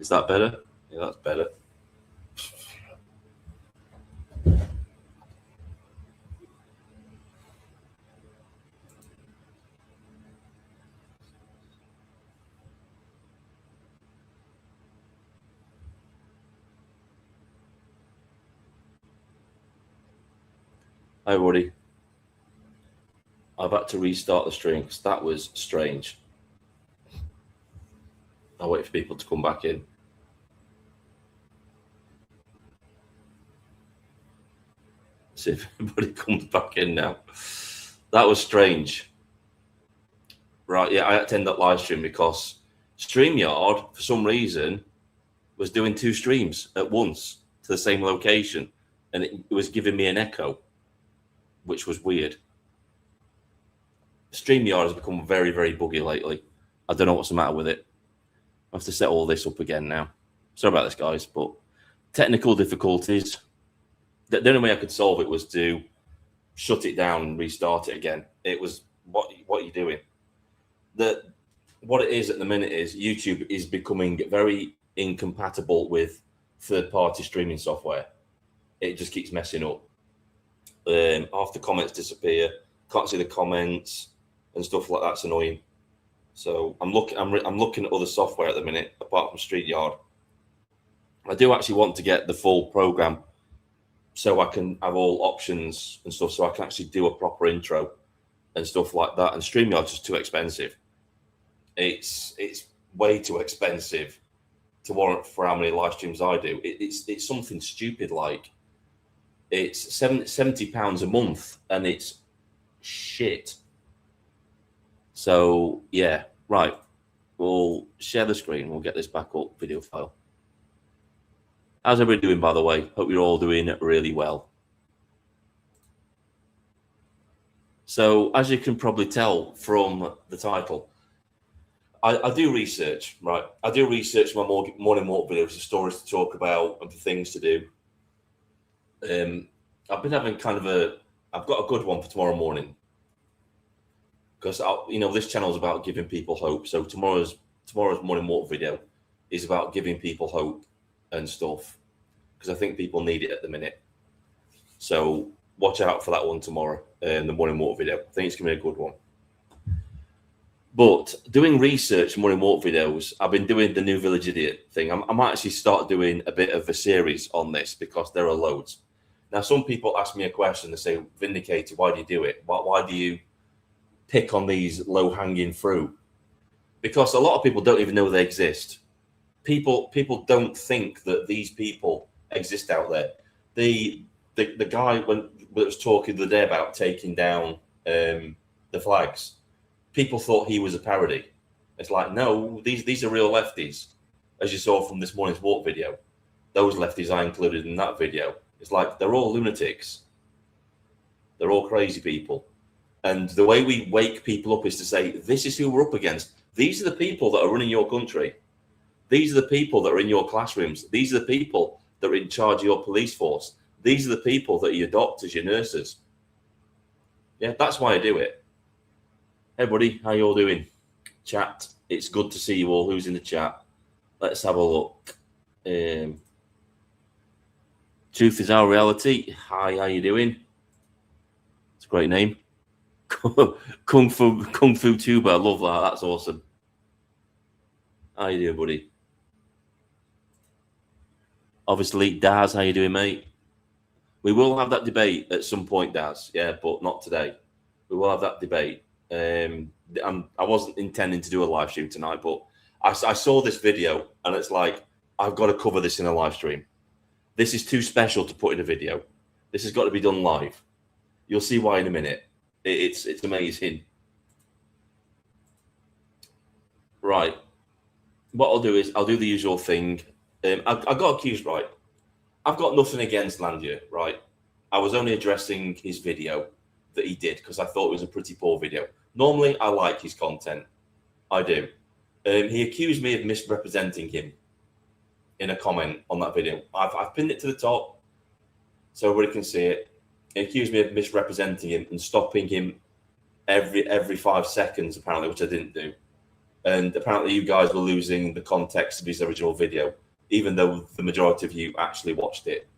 Is that better? Yeah, that's better. Hi, everybody. I've had to restart the stream because that was strange. I'll wait for people to come back in. See if everybody comes back in now. That was strange. Right, yeah, I had to end that live stream because StreamYard, for some reason, was doing 2 streams at once to the same location, and it was giving me an echo, which was weird. StreamYard has become very, very buggy lately. I don't know what's the matter with it. I have to set all this up again now. Sorry about this, guys, but technical difficulties. The only way I could solve it was to shut it down and restart it again. It was, what are you doing? What it is at the minute is YouTube is becoming very incompatible with third-party streaming software. It just keeps messing up. Half the comments disappear. Can't see the comments and stuff like that's annoying. So I'm looking at other software at the minute apart from StreamYard. I do actually want to get the full program so I can have all options and stuff, so I can actually do a proper intro and stuff like that. And StreamYard's just too expensive. It's way too expensive to warrant for how many live streams I do. It's something stupid like it's £70 a month, and it's shit. So yeah, right. We'll share the screen. We'll get this back up, video file. How's everybody doing, by the way? Hope you're all doing really well. So, as you can probably tell from the title, I do research, right? I do research my morning walk videos, the stories to talk about, and the things to do. I've been having I've got a good one for tomorrow morning, because this channel is about giving people hope. So tomorrow's morning walk video is about giving people hope and stuff, because I think people need it at the minute. So watch out for that one tomorrow, the morning walk video. I think it's going to be a good one. But doing research morning walk videos, I've been doing the New Village Idiot thing. I might actually start doing a bit of a series on this, because there are loads. Now, some people ask me a question. They say, Vindicator, why do you do it? Why do you pick on these low-hanging fruit? Because a lot of people don't even know they exist. People don't think that these people exist out there. The guy that was talking the other day about taking down the flags, people thought he was a parody. It's like, no, these are real lefties, as you saw from this morning's walk video. Those lefties I included in that video. It's like, they're all lunatics. They're all crazy people. And the way we wake people up is to say, this is who we're up against. These are the people that are running your country. These are the people that are in your classrooms. These are the people that are in charge of your police force. These are the people that are your doctors, your nurses. Yeah, that's why I do it. Hey, buddy, how you all doing? Chat, it's good to see you all. Who's in the chat? Let's have a look. Truth is our reality. Hi, how you doing? It's a great name. Kung Fu Tuber. I love that. That's awesome. How you doing, buddy? Obviously, Daz, how you doing, mate? We will have that debate at some point, Daz. Yeah, but not today. We will have that debate. I wasn't intending to do a live stream tonight, but I saw this video, and it's like, I've got to cover this in a live stream. This is too special to put in a video. This has got to be done live. You'll see why in a minute. It's amazing. Right. What I'll do is I'll do the usual thing. I got accused, right? I've got nothing against Landier, right? I was only addressing his video that he did because I thought it was a pretty poor video. Normally, I like his content. I do. He accused me of misrepresenting him in a comment on that video. I've pinned it to the top so everybody can see it. He accused me of misrepresenting him and stopping him every 5 seconds, apparently, which I didn't do. And apparently you guys were losing the context of his original video, even though the majority of you actually watched it.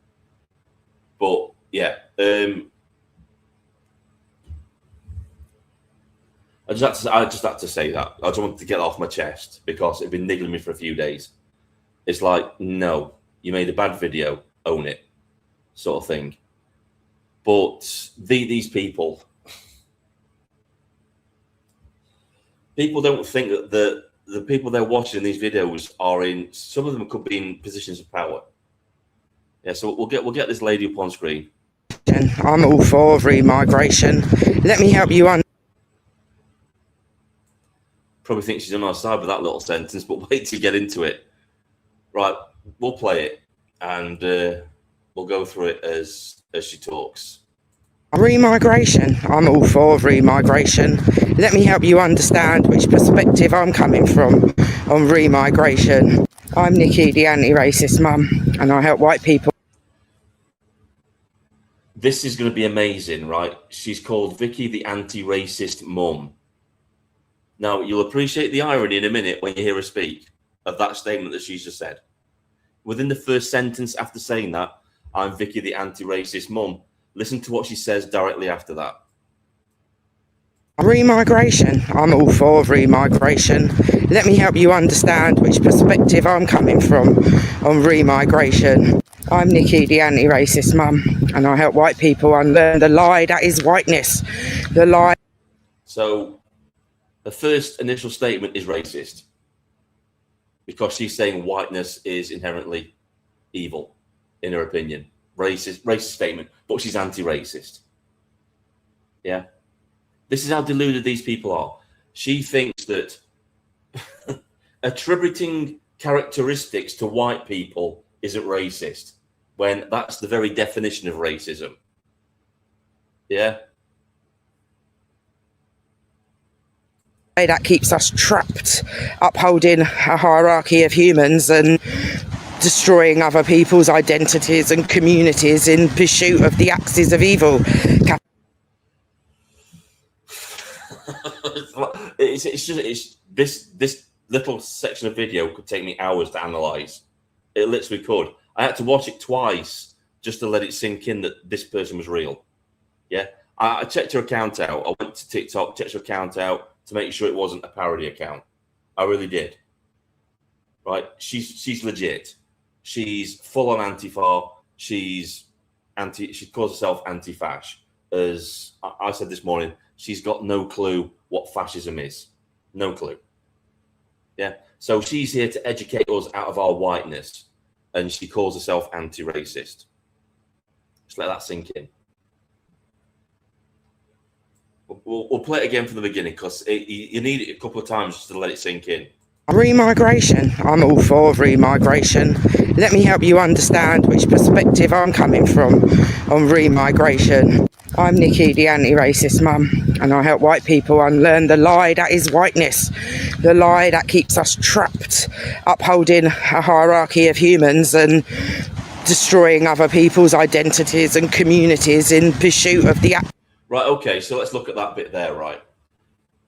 But yeah, I just had to say that. I just wanted to get off my chest because it'd been niggling me for a few days. It's like, no, you made a bad video, own it, sort of thing. But these people don't think that the people they're watching these videos are in. Some of them could be in positions of power. Yeah, so we'll get this lady up on screen. I'm all for remigration. Let me help you Probably think she's on our side with that little sentence, but wait till you get into it. Right, we'll play it and we'll go through it as she talks. Remigration. I'm all for remigration. Let me help you understand which perspective I'm coming from on remigration. I'm Nikki, the anti-racist mum, and I help white people. This is going to be amazing, right? She's called Vicky, the anti-racist mum. Now, you'll appreciate the irony in a minute when you hear her speak of that statement that she's just said. Within the first sentence after saying that, I'm Vicky, the anti-racist mum, listen to what she says directly after that. Remigration. I'm all for remigration. Let me help you understand which perspective I'm coming from on remigration. I'm Nikki, the anti-racist mum, and I help white people unlearn the lie that is whiteness. The lie. So the first initial statement is racist because she's saying whiteness is inherently evil, in her opinion. Racist statement, but she's anti-racist. Yeah. This is how deluded these people are. She thinks that attributing characteristics to white people isn't racist, when that's the very definition of racism. Yeah. That keeps us trapped, upholding a hierarchy of humans and destroying other people's identities and communities in pursuit of the axis of evil. It's this little section of video could take me hours to analyze. It literally could. I had to watch it twice just to let it sink in that this person was real. Yeah, I checked her account out. I went to TikTok, checked her account out to make sure it wasn't a parody account. I really did. Right? She's legit. She's full on Antifa. She calls herself anti-fash. As I said this morning, she's got no clue what fascism is. No clue. Yeah. So she's here to educate us out of our whiteness, and she calls herself anti-racist. Just let that sink in. We'll play it again from the beginning because you need it a couple of times just to let it sink in. Remigration. I'm all for remigration. Let me help you understand which perspective I'm coming from on remigration. I'm Nikki, the anti-racist mum, and I help white people unlearn the lie that is whiteness. The lie that keeps us trapped, upholding a hierarchy of humans and destroying other people's identities and communities in pursuit of the... Right, okay, so let's look at that bit there, right?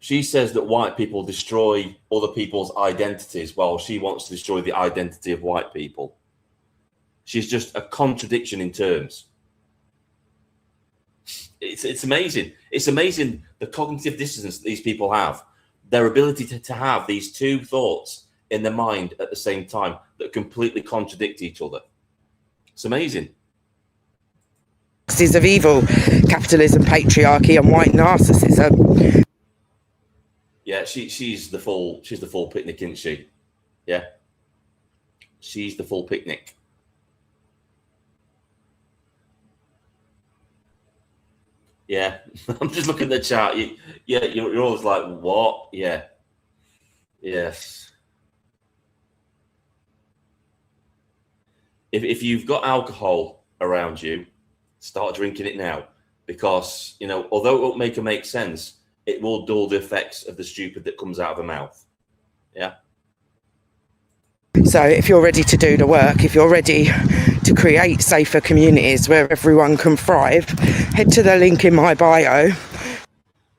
She says that white people destroy other people's identities while she wants to destroy the identity of white people. She's just a contradiction in terms. It's amazing. It's amazing the cognitive dissonance that these people have. Their ability to have these two thoughts in their mind at the same time that completely contradict each other. It's amazing. Of evil, capitalism, patriarchy, and white narcissism. Yeah, she's the full picnic, isn't she? Yeah, she's the full picnic. Yeah, I'm just looking at the chat. You're always like, what? Yeah, yes. If you've got alcohol around you, start drinking it now, because although it won't make sense, it will dull the effects of the stupid that comes out of the mouth. Yeah. So if you're ready to do the work, if you're ready to create safer communities where everyone can thrive, head to the link in my bio.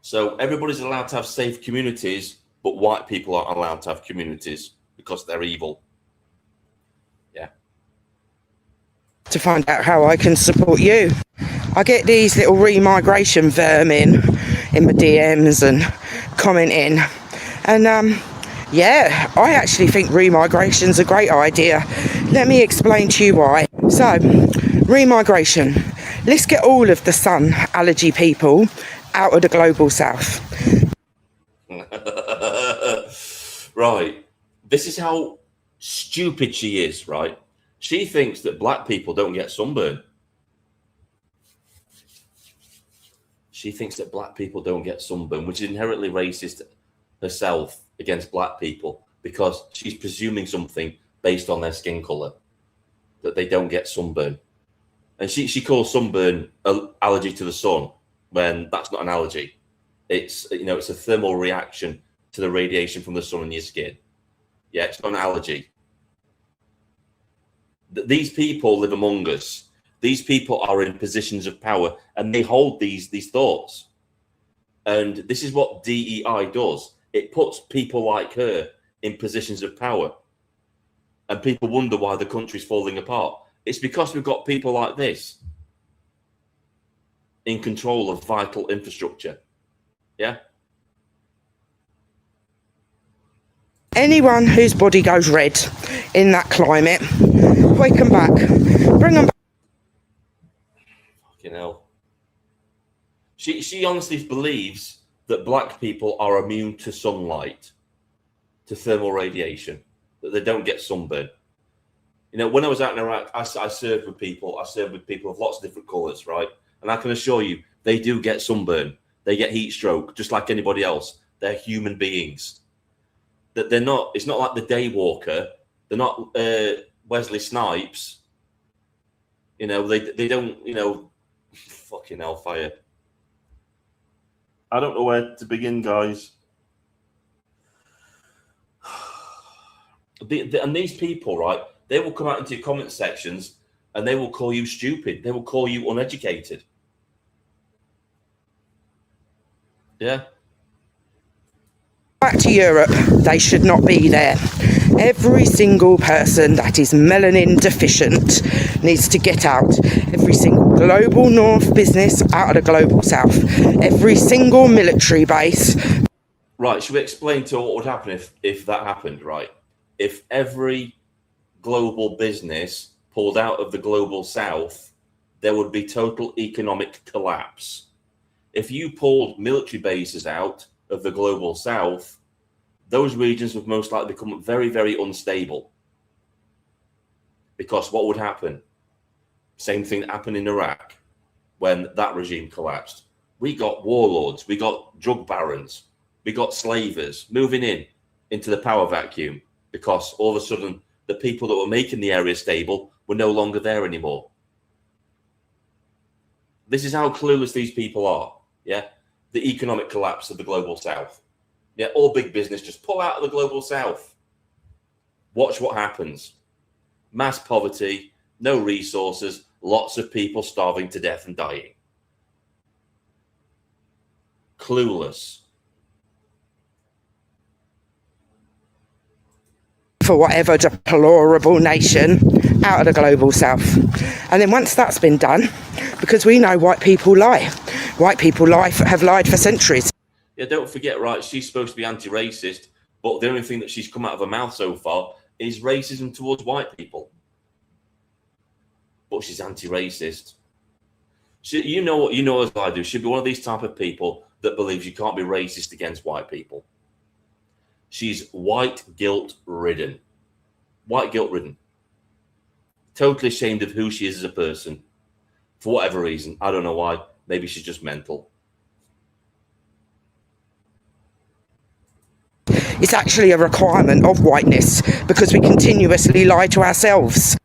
So everybody's allowed to have safe communities, but white people aren't allowed to have communities because they're evil. Yeah. To find out how I can support you. I get these little remigration vermin in my DMs and commenting, and yeah, I actually think remigration's a great idea. Let me explain to you why. So, remigration. Let's get all of the sun allergy people out of the global south. Right. This is how stupid she is, right? She thinks that black people don't get sunburn. She thinks that black people don't get sunburn, which is inherently racist herself against black people, because she's presuming something based on their skin color, that they don't get sunburn. And she calls sunburn an allergy to the sun, when that's not an allergy. It's, you know, it's a thermal reaction to the radiation from the sun on your skin. Yeah, it's not an allergy. These people live among us. These people are in positions of power, and they hold these thoughts. And this is what DEI does. It puts people like her in positions of power. And people wonder why the country's falling apart. It's because we've got people like this in control of vital infrastructure. Yeah? Anyone whose body goes red in that climate, quick them back. Bring them back. Fucking hell. She honestly believes that black people are immune to sunlight, to thermal radiation, that they don't get sunburn. You know, when I was out in Iraq, I served with people. I served with people of lots of different colours, right? And I can assure you, they do get sunburn. They get heat stroke, just like anybody else. They're human beings. That they're not. It's not like the day walker. They're not Wesley Snipes. You know, they don't. You know, fucking hellfire. I don't know where to begin, guys. And these people, right? They will come out into your comment sections and they will call you stupid. They will call you uneducated. Yeah. Back to Europe, they should not be there. Every single person that is melanin deficient needs to get out. Every single global north business out of the global south. Every single military base. Right, should we explain to what would happen if that happened, right? If every global business pulled out of the global south, there would be total economic collapse. If you pulled military bases out of the global south, those regions would most likely become very, very unstable. Because what would happen? Same thing that happened in Iraq when that regime collapsed. We got warlords, we got drug barons, we got slavers moving into the power vacuum, because all of a sudden the people that were making the area stable were no longer there anymore. This is how clueless these people are. Yeah. The economic collapse of the global south. Yeah. All big business just pull out of the global south. Watch what happens. Mass poverty, no resources, lots of people starving to death and dying. Clueless. For whatever deplorable nation out of the global south. And then once that's been done, because we know white people lie. White people have lied for centuries. Yeah, don't forget, right, she's supposed to be anti-racist, but the only thing that she's come out of her mouth so far is racism towards white people. But she's anti-racist. You know as I do, she'd be one of these type of people that believes you can't be racist against white people. She's white guilt ridden. White guilt ridden. Totally ashamed of who she is as a person. For whatever reason. I don't know why. Maybe she's just mental. It's actually a requirement of whiteness because we continuously lie to ourselves.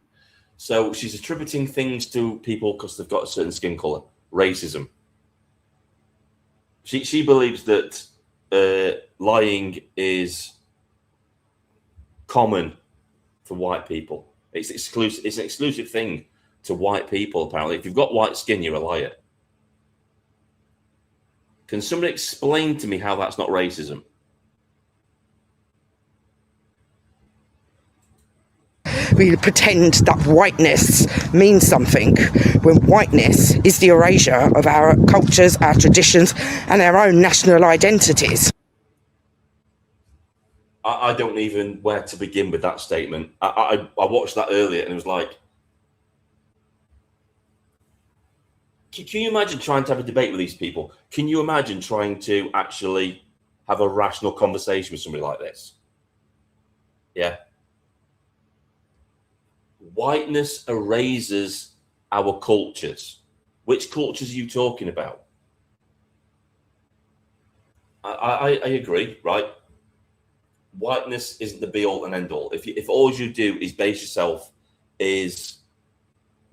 So she's attributing things to people because they've got a certain skin color. Racism. She believes that lying is common for white people. It's exclusive. It's an exclusive thing to white people, apparently. If you've got white skin, you're a liar. Can somebody explain to me how that's not racism? we pretend that whiteness means something when whiteness is the erasure of our cultures, our traditions, and our own national identities. I don't even where to begin with that statement. I watched that earlier and it was like, can you imagine trying to have a debate with these people? Can you imagine trying to actually have a rational conversation with somebody like this? Yeah. Whiteness erases our cultures. Which cultures are you talking about? I agree, right? Whiteness isn't the be all and end all. If all you do is base yourself is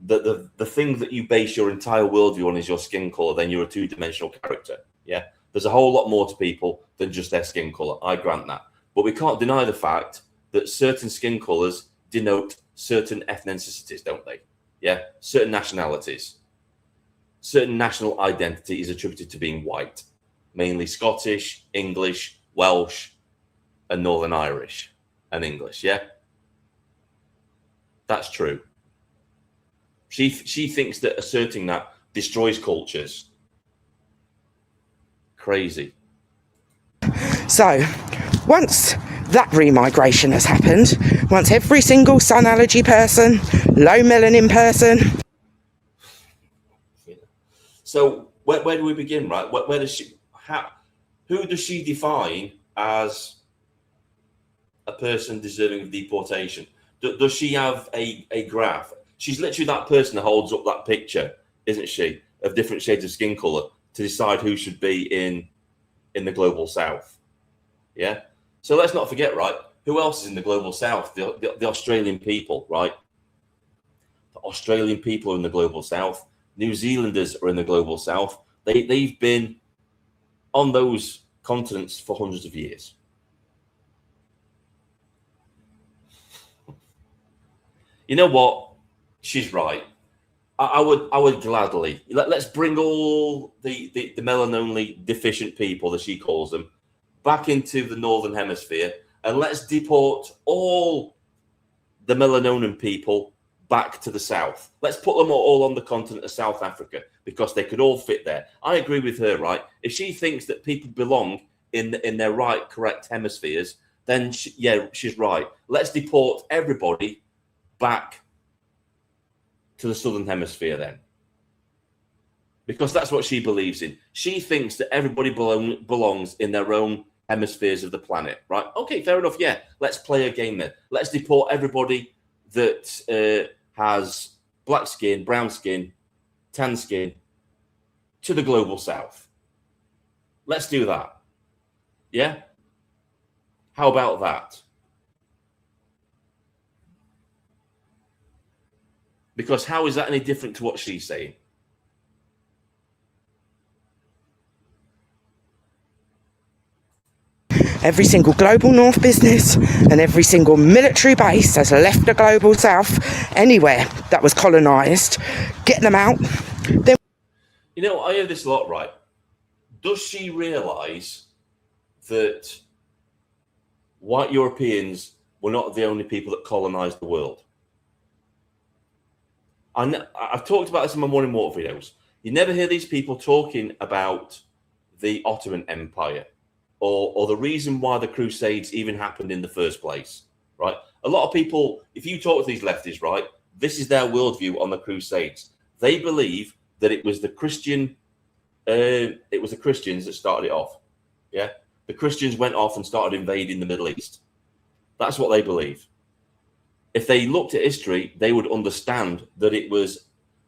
the thing that you base your entire worldview on is your skin color, then you're a two-dimensional character. Yeah, there's a whole lot more to people than just their skin color. I grant that, but we can't deny the fact that certain skin colors denote certain ethnicities, don't they? Yeah, certain nationalities, certain national identity is attributed to being white, mainly Scottish, English, Welsh, and Northern Irish and English. Yeah, that's true. She thinks that asserting that destroys cultures. Crazy. So once that remigration has happened, once every single sun allergy person, low melanin person. So where do we begin, right? Where does she? Who does she define as a person deserving of deportation? Does she have a graph? She's literally that person that holds up that picture, isn't she, of different shades of skin color to decide who should be in the global south. Yeah. So let's not forget, right? Who else is in the global south? The Australian people, right? The Australian people are in the global south. New Zealanders are in the global south. They've been on those continents for hundreds of years. You know what? She's right. I would gladly let's bring all the melanin deficient people, as she calls them, back into the northern hemisphere, and let's deport all the melanonan people back to the south. Let's put them all on the continent of South Africa because they could all fit there. I agree with her, right? If she thinks that people belong in their right, correct hemispheres, then she's right. Let's deport everybody back to the southern hemisphere then, because that's what she believes in. She thinks that everybody belongs in their own hemispheres of the planet, right? Okay, fair enough. Yeah, let's play a game then. Let's deport everybody that has black skin, brown skin, tan skin to the global south. Let's do that. Yeah? How about that? Because how is that any different to what she's saying? Every single global north business and every single military base has left the global south anywhere that was colonised. Get them out. Then, you know, I hear this a lot, right? Does she realise that white Europeans were not the only people that colonised the world? I've talked about this in my morning walk videos. You never hear these people talking about the Ottoman Empire or the reason why the Crusades even happened in the first place, right? A lot of people, if you talk to these lefties, right, this is their worldview on the Crusades. They believe that it was the Christians that started it off. Yeah, the Christians went off and started invading the Middle East. That's what they believe. If they looked at history, they would understand that it was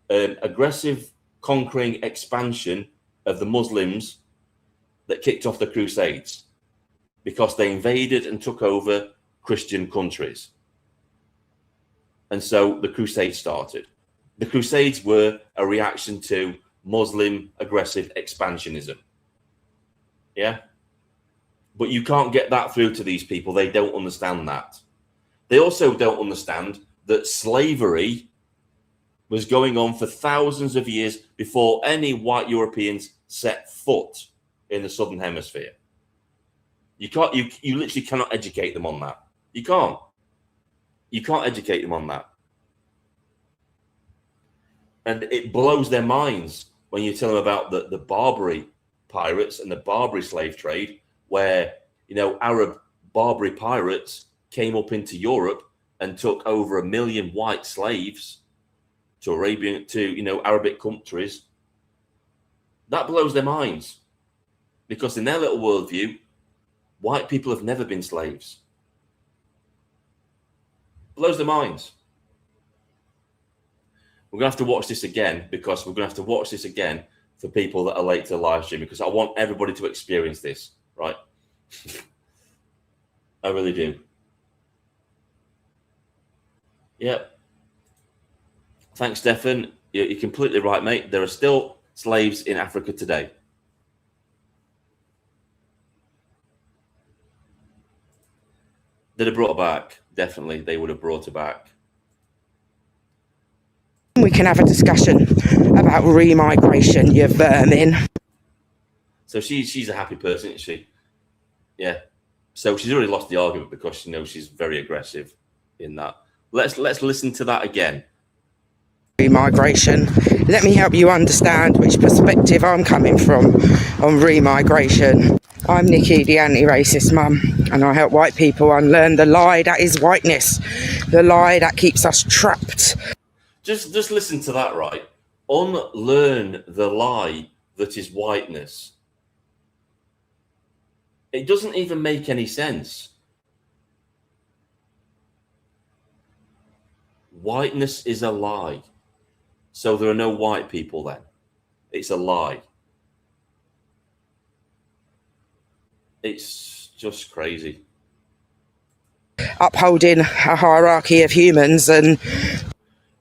an aggressive, conquering expansion of the Muslims that kicked off the Crusades because they invaded and took over Christian countries. And so the Crusades started. The Crusades were a reaction to Muslim aggressive expansionism. Yeah? But you can't get that through to these people. They don't understand that. They also don't understand that slavery was going on for thousands of years before any white Europeans set foot in the southern hemisphere. You literally cannot educate them on that. You can't. You can't educate them on that. And it blows their minds when you tell them about the Barbary pirates and the Barbary slave trade, where, you know, Arab Barbary pirates came up into Europe and took over 1 million white slaves to Arabic countries. That blows their minds, because in their little worldview, white people have never been slaves. Blows their minds. We're going to have to watch this again, because we're going to have to watch this again for people that are late to the live stream, because I want everybody to experience this, right? I really do. Yep. Thanks, Stefan. You're completely right, mate. There are still slaves in Africa today. They'd have brought her back. Definitely, they would have brought her back. We can have a discussion about remigration, you vermin. So she's a happy person, isn't she? Yeah. So she's already lost the argument, because you know she's very aggressive in that. Let's listen to that again. Remigration. Let me help you understand which perspective I'm coming from on remigration. I'm Nikki, the anti-racist mum, and I help white people unlearn the lie that is whiteness, the lie that keeps us trapped. Just listen to that, right? Unlearn the lie that is whiteness. It doesn't even make any sense. Whiteness is a lie. So there are no white people then. It's a lie. It's just crazy. Upholding a hierarchy of humans and...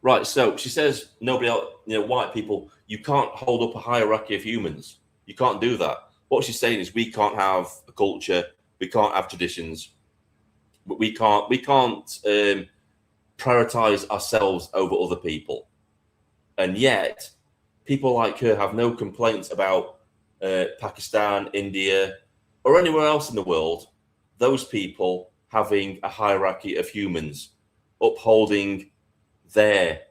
Right, so she says nobody else, white people, you can't hold up a hierarchy of humans. You can't do that. What she's saying is we can't have a culture, we can't have traditions, we can't prioritize ourselves over other people. And yet, people like her have no complaints about Pakistan, India, or anywhere else in the world, those people having a hierarchy of humans, upholding their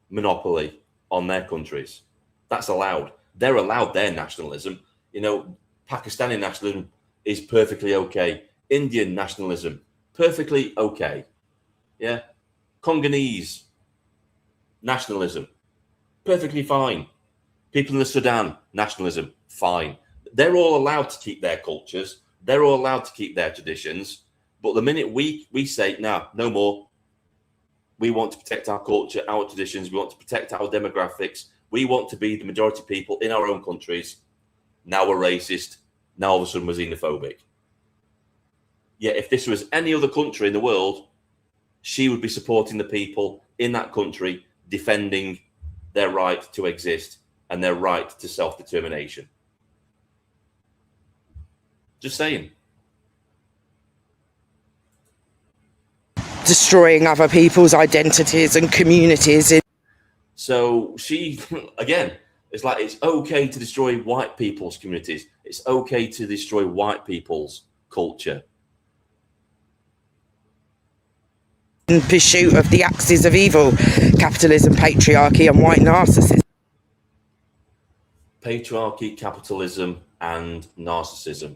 monopoly on their countries. That's allowed. They're allowed their nationalism. Pakistani nationalism is perfectly okay. Indian nationalism, perfectly okay. Yeah. Congolese nationalism, perfectly fine. People in the Sudan, nationalism, fine. They're all allowed to keep their cultures. They're all allowed to keep their traditions. But the minute we say, no more, we want to protect our culture, our traditions, we want to protect our demographics, we want to be the majority people in our own countries, now we're racist, now all of a sudden we're xenophobic. Yet if this was any other country in the world, she would be supporting the people in that country, defending their right to exist and their right to self-determination. Just saying. Destroying other people's identities and communities. So she, again, it's like it's okay to destroy white people's communities. It's okay to destroy white people's culture. In pursuit of the axes of evil, capitalism, patriarchy, and white narcissism. Patriarchy, capitalism, and narcissism.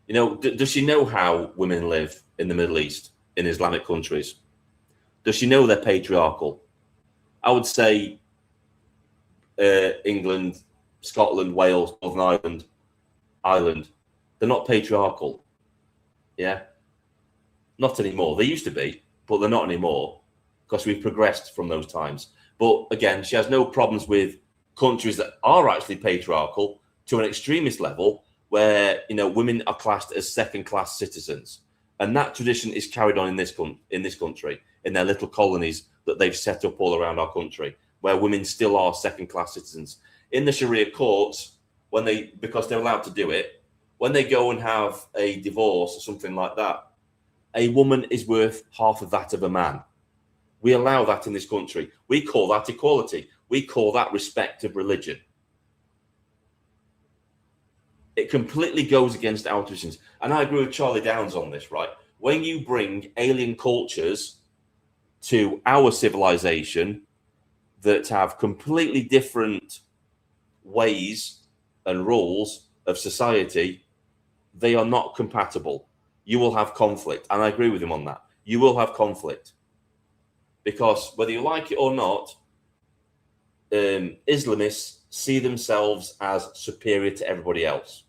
Does she know how women live in the Middle East, in Islamic countries? Does she know they're patriarchal? I would say England, Scotland, Wales, Northern Ireland, they're not patriarchal. Yeah? Not anymore. They used to be, but they're not anymore because we've progressed from those times. But again, she has no problems with countries that are actually patriarchal to an extremist level where, women are classed as second-class citizens. And that tradition is carried on in this country, in their little colonies that they've set up all around our country, where women still are second-class citizens. In the Sharia courts, because they're allowed to do it, when they go and have a divorce or something like that, a woman is worth half of that of a man. We allow that in this country. We call that equality. We call that respect of religion. It completely goes against our traditions. And I agree with Charlie Downs on this, right? when you bring alien cultures to our civilization that have completely different ways and rules of society, they are not compatible. You will have conflict. And I agree with him on that. You will have conflict. Because whether you like it or not, Islamists see themselves as superior to everybody else.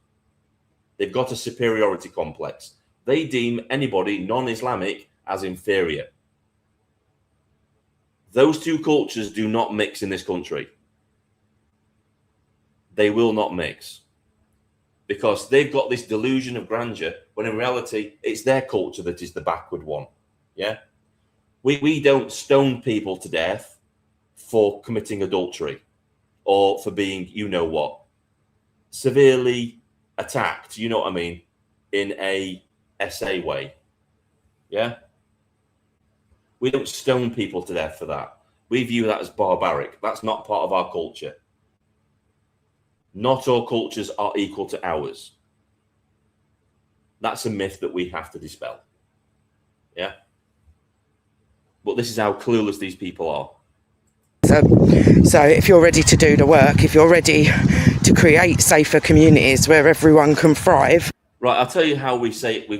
They've got a superiority complex. They deem anybody non-Islamic as inferior. Those two cultures do not mix in this country. They will not mix. Because they've got this delusion of grandeur, when in reality, it's their culture that is the backward one. Yeah? We don't stone people to death for committing adultery or for being, you know what, severely attacked, you know what I mean, in a SA way. Yeah? We don't stone people to death for that. We view that as barbaric. That's not part of our culture. Not all cultures are equal to ours. That's a myth that we have to dispel. Yeah? But this is how clueless these people are. So if you're ready to do the work, if you're ready to create safer communities where everyone can thrive. Right, I'll tell you how we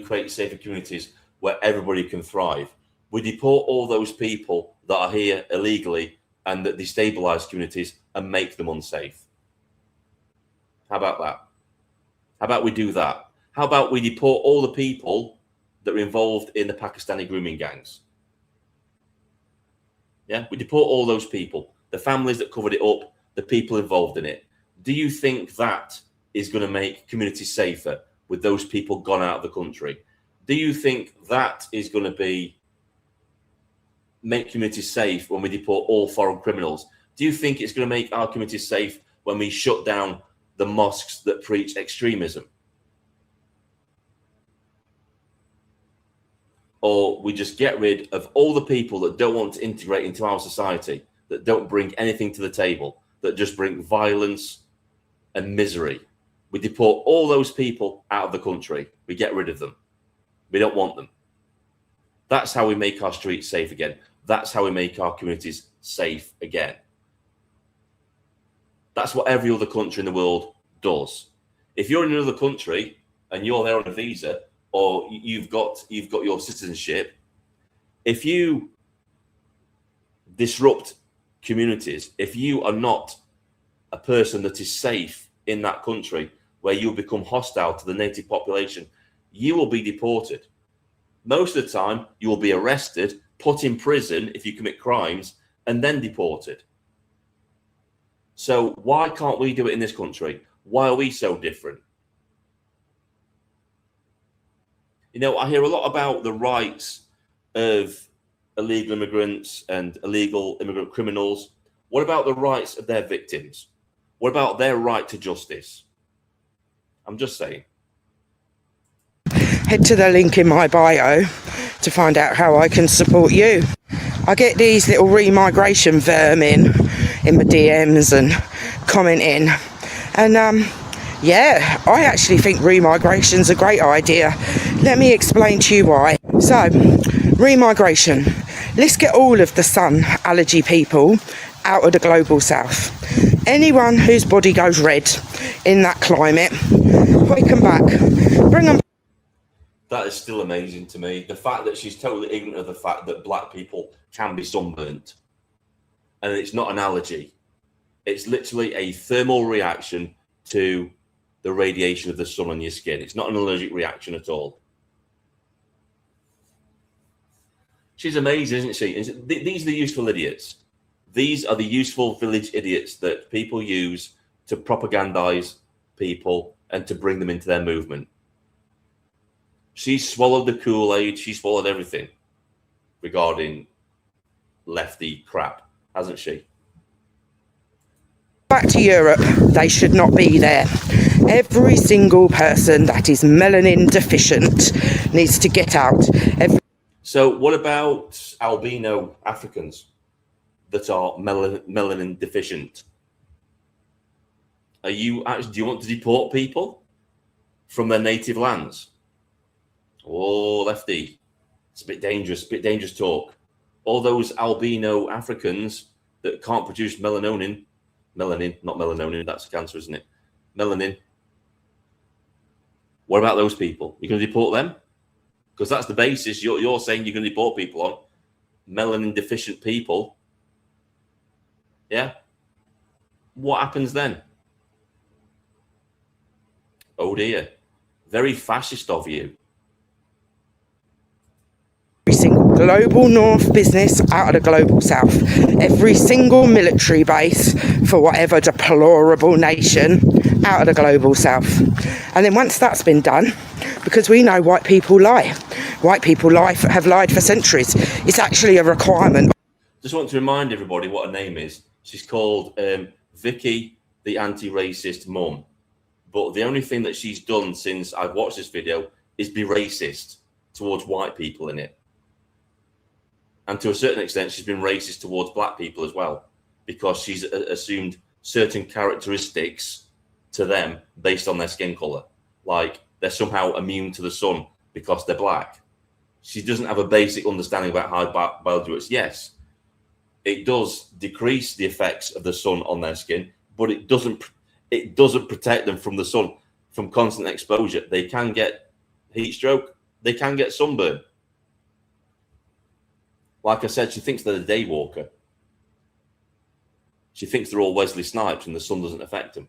create safer communities where everybody can thrive. We deport all those people that are here illegally and that destabilise communities and make them unsafe. How about that? How about we do that? How about we deport all the people that are involved in the Pakistani grooming gangs? Yeah, we deport all those people, the families that covered it up, the people involved in it. Do you think that is going to make communities safer with those people gone out of the country? Do you think that is going to make communities safe when we deport all foreign criminals? Do you think it's going to make our communities safe when we shut down the mosques that preach extremism? Or we just get rid of all the people that don't want to integrate into our society, that don't bring anything to the table, that just bring violence and misery. We deport all those people out of the country. We get rid of them. We don't want them. That's how we make our streets safe again. That's how we make our communities safe again. That's what every other country in the world does. If you're in another country and you're there on a visa, or you've got your citizenship, if you disrupt communities, if you are not a person that is safe in that country where you become hostile to the native population, you will be deported. Most of the time, you will be arrested, put in prison if you commit crimes, and then deported. So why can't we do it in this country? Why are we so different? You know, I hear a lot about the rights of illegal immigrants and illegal immigrant criminals. What about the rights of their victims? What about their right to justice? I'm just saying. Head to the link in my bio to find out how I can support you. I get these little remigration vermin in my DMs and commenting. And yeah, I actually think remigration's a great idea. Let me explain to you why. So, remigration. Let's get all of the sun allergy people out of the global south. Anyone whose body goes red in that climate, quick them back. Bring them. That is still amazing to me. The fact that she's totally ignorant of the fact that black people can be sunburnt. And it's not an allergy. It's literally a thermal reaction to the radiation of the sun on your skin. It's not an allergic reaction at all. She's amazing, isn't she? These are the useful idiots. These are the useful village idiots that people use to propagandize people and to bring them into their movement. She swallowed the Kool-Aid. She swallowed everything regarding lefty crap, hasn't she? Back to Europe, they should not be there. Every single person that is melanin deficient needs to get out. So what about albino Africans that are melanin deficient? Do you want to deport people from their native lands? Oh, lefty, It's a bit dangerous talk. All those albino Africans that can't produce melanin, not melanonin, that's cancer, isn't it? Melanin. What about those people? You're going to deport them? Because that's the basis you're saying you're going to deport people on. Melanin deficient people. Yeah? What happens then? Oh dear. Very fascist of you. Every single global north business out of the global south, every single military base for whatever deplorable nation out of the global south. And then once that's been done, because we know white people lie, have lied for centuries, it's actually a requirement. Just want to remind everybody what her name is. She's called Vicky, the anti-racist mum. But the only thing that she's done since I've watched this video is be racist towards white people in it. And to a certain extent, she's been racist towards black people as well, because she's assumed certain characteristics to them based on their skin color. Like they're somehow immune to the sun because they're black. She doesn't have a basic understanding about how biology works. Yes, it does decrease the effects of the sun on their skin, but it doesn't protect them from the sun, from constant exposure. They can get heat stroke. They can get sunburn. Like I said, she thinks they're a day walker. She thinks they're all Wesley Snipes and the sun doesn't affect them.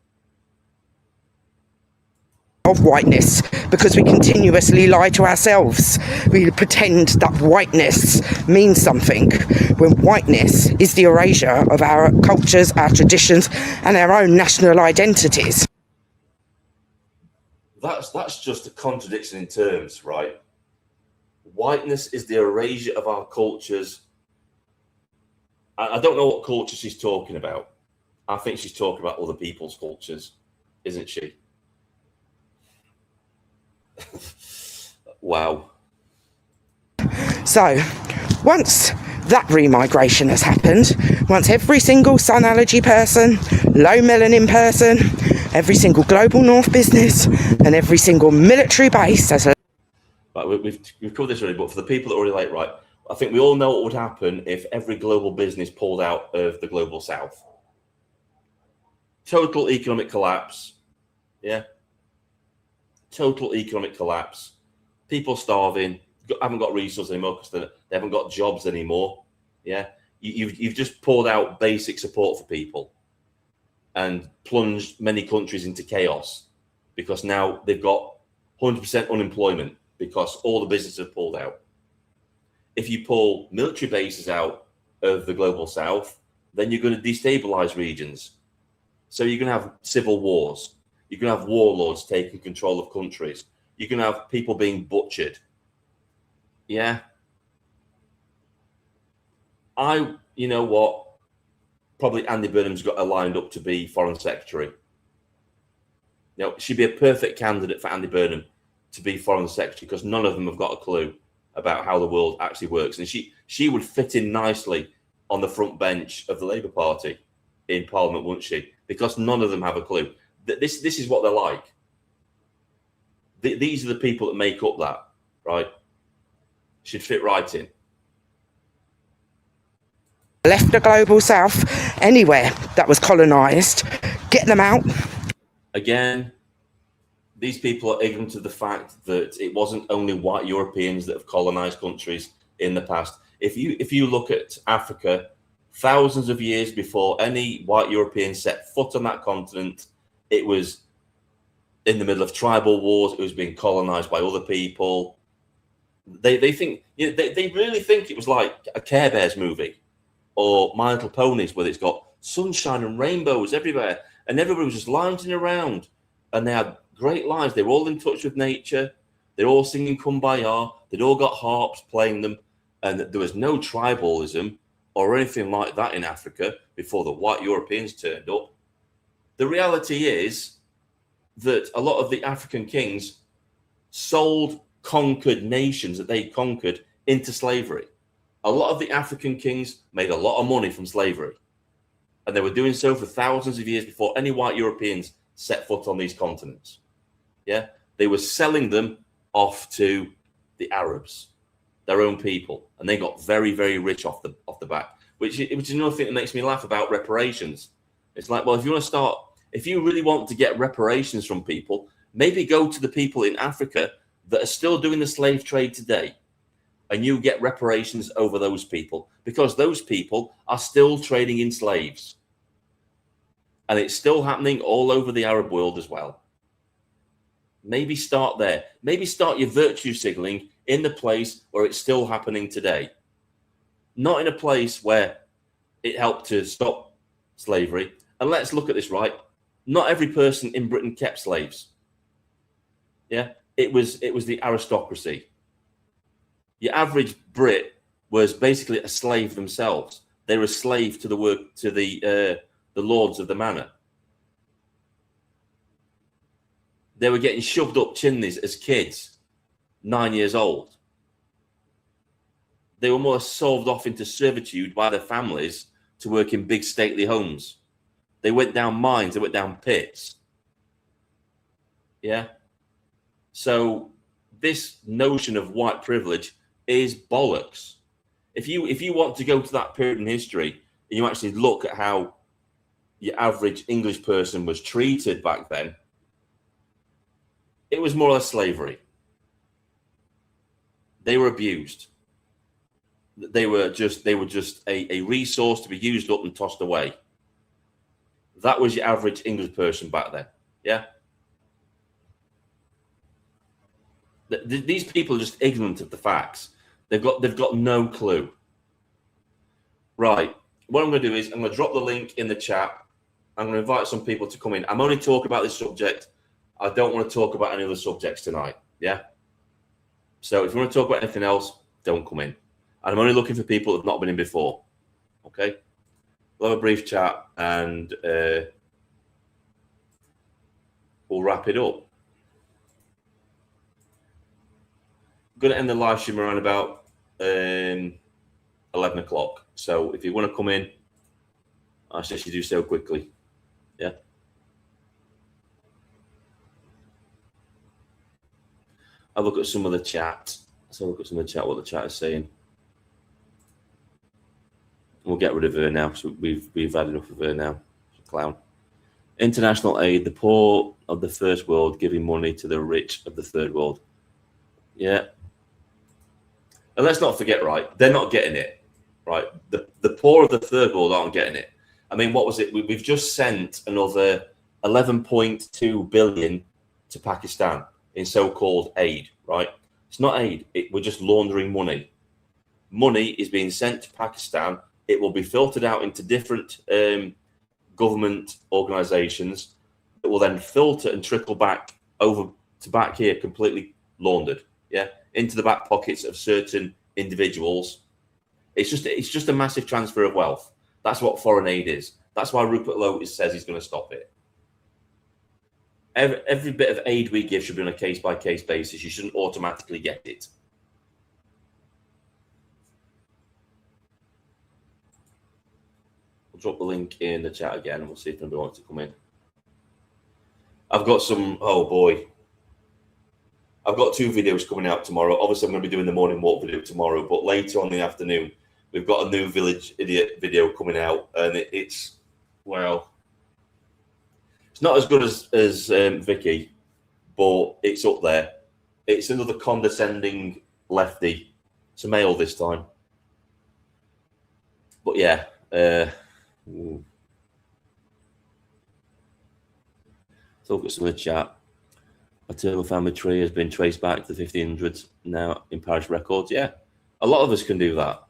Of whiteness, because we continuously lie to ourselves. We pretend that whiteness means something, when whiteness is the erasure of our cultures, our traditions, and our own national identities. That's just a contradiction in terms, right? Whiteness is the erasure of our cultures. I don't know what culture she's talking about. I think she's talking about other people's cultures, isn't she? Wow. So, once that remigration has happened, once every single sun allergy person, low melanin person, every single global north business, and every single military base has a... Right, we've covered this already, but for the people that are already late, right, I think we all know what would happen if every global business pulled out of the global south. Total economic collapse. Yeah. Total economic collapse. People starving, haven't got resources anymore because they haven't got jobs anymore. Yeah. You've just poured out basic support for people and plunged many countries into chaos because now they've got 100% unemployment because all the businesses have pulled out. If you pull military bases out of the global south, then you're going to destabilize regions. So you're going to have civil wars. You're going to have warlords taking control of countries. You're going to have people being butchered. Yeah. You know what? Probably Andy Burnham's got her lined up to be Foreign Secretary. You know, she'd be a perfect candidate for Andy Burnham to be Foreign Secretary because none of them have got a clue about how the world actually works. And she would fit in nicely on the front bench of the Labour Party in Parliament, wouldn't she? Because none of them have a clue. This is what they're like. These are the people that make up that, right? Should fit right in. Left the global south, anywhere that was colonised, get them out. Again, these people are ignorant of the fact that it wasn't only white Europeans that have colonised countries in the past. If you look at Africa, thousands of years before any white Europeans set foot on that continent, it was in the middle of tribal wars. It was being colonized by other people. They think, you know, they really think it was like a Care Bears movie or My Little Ponies, where it's got sunshine and rainbows everywhere, and everybody was just lounging around, and they had great lives. They were all in touch with nature. They're all singing Kumbaya. They'd all got harps playing them, and there was no tribalism or anything like that in Africa before the white Europeans turned up. The reality is that a lot of the African kings sold conquered nations that they conquered into slavery. A lot of the African kings made a lot of money from slavery, and they were doing so for thousands of years before any white Europeans set foot on these continents. Yeah, they were selling them off to the Arabs. their own people, and they got very, very rich off the back. Which is another thing that makes me laugh about reparations. It's like, well, if you really want to get reparations from people, maybe go to the people in Africa that are still doing the slave trade today, and you get reparations over those people, because those people are still trading in slaves. And it's still happening all over the Arab world as well. Maybe start there. Maybe start your virtue signaling in the place where it's still happening today. Not in a place where it helped to stop slavery. And let's look at this, right? Not every person in Britain kept slaves. Yeah, it was the aristocracy. Your average Brit was basically a slave themselves. They were a slave to the lords of the manor. They were getting shoved up chimneys as kids, 9 years old. They were more sold off into servitude by their families to work in big stately homes. They went down mines, they went down pits. Yeah. So this notion of white privilege is bollocks. If you want to go to that period in history and you actually look at how your average English person was treated back then, it was more or less slavery. They were abused. They were just a resource to be used up and tossed away. That was your average English person back then. Yeah. These people are just ignorant of the facts. They've got no clue. Right. What I'm going to do is I'm going to drop the link in the chat. I'm going to invite some people to come in. I'm only talking about this subject. I don't want to talk about any other subjects tonight. Yeah. So if you want to talk about anything else, don't come in. And I'm only looking for people that have not been in before. Okay. We'll have a brief chat and we'll wrap it up. I'm going to end the live stream around about 11 o'clock. So if you want to come in, I suggest you do so quickly. Yeah. I'll look at some of the chat. So look at some of the chat, what the chat is saying. We'll get rid of her now. So we've had enough of her now. She's a clown. International aid, the poor of the first world giving money to the rich of the third world. Yeah. And let's not forget, right? They're not getting it, right? The poor of the third world aren't getting it. I mean, what was it? We've just sent another 11.2 billion to Pakistan in so-called aid, right? It's not aid. We're just laundering money. Money is being sent to Pakistan. It will be filtered out into different government organizations that will then filter and trickle back over to back here, completely laundered, yeah, into the back pockets of certain individuals. It's just a massive transfer of wealth. That's what foreign aid is. That's why Rupert Lotus says he's going to stop it. Every bit of aid we give should be on a case-by-case basis. You shouldn't automatically get it. I'll drop the link in the chat again and we'll see if anybody wants to come in. I've got some, oh boy. I've got 2 videos coming out tomorrow. Obviously, I'm going to be doing the morning walk video tomorrow, but later on in the afternoon, we've got a new Village Idiot video coming out, and it's, well, it's not as good as Vicky, but it's up there. It's another condescending lefty. It's a male this time. But yeah. So look at some of the chat. A Turtle family tree has been traced back to the 1500s now in parish records. Yeah, a lot of us can do that.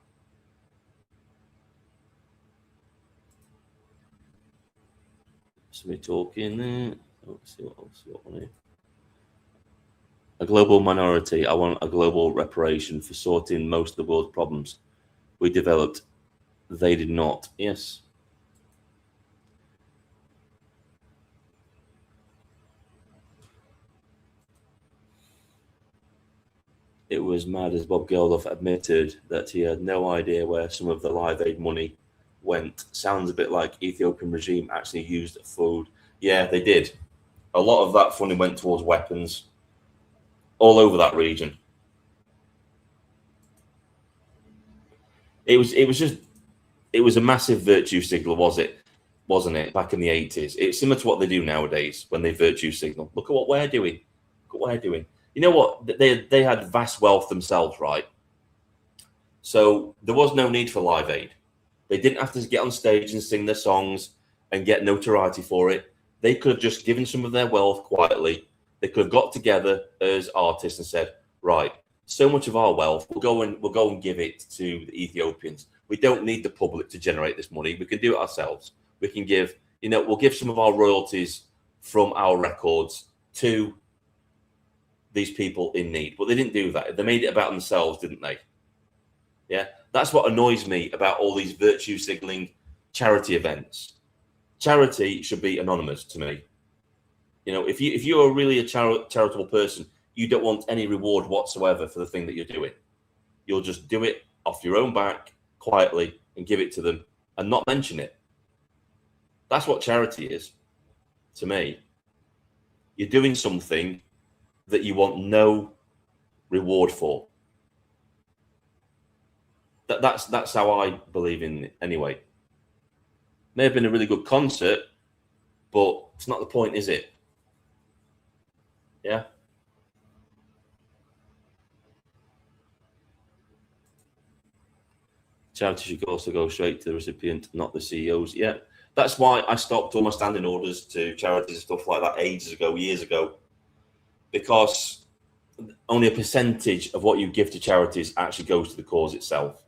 Somebody talking there. Let's see what else we got on here. A global minority. I want a global reparation for sorting most of the world's problems. We developed. They did not. Yes. It was mad as Bob Geldof admitted that he had no idea where some of the Live Aid money went. Sounds a bit like Ethiopian regime actually used food. Yeah, they did. A lot of that funding went towards weapons all over that region. It was a massive virtue signal, wasn't it? Back in the 80s, it's similar to what they do nowadays when they virtue signal. Look at what we're doing. Look at what we're doing. You know what? They had vast wealth themselves, right? So there was no need for Live Aid. They didn't have to get on stage and sing their songs and get notoriety for it. They could have just given some of their wealth quietly. They could have got together as artists and said, right, so much of our wealth, we'll go and give it to the Ethiopians. We don't need the public to generate this money. We can do it ourselves. We can give, we'll give some of our royalties from our records to these people in need. But they didn't do that. They made it about themselves, didn't they? Yeah, that's what annoys me about all these virtue signaling charity events. Charity should be anonymous to me. If you're really a charitable person, you don't want any reward whatsoever for the thing that you're doing. You'll just do it off your own back quietly and give it to them and not mention it. That's what charity is to me. You're doing something that you want no reward for. That's how I believe in it anyway. May have been a really good concert, but it's not the point, is it? Yeah. Charity should also go straight to the recipient, not the CEOs. Yeah. That's why I stopped all my standing orders to charities and stuff like that years ago, because only a percentage of what you give to charities actually goes to the cause itself.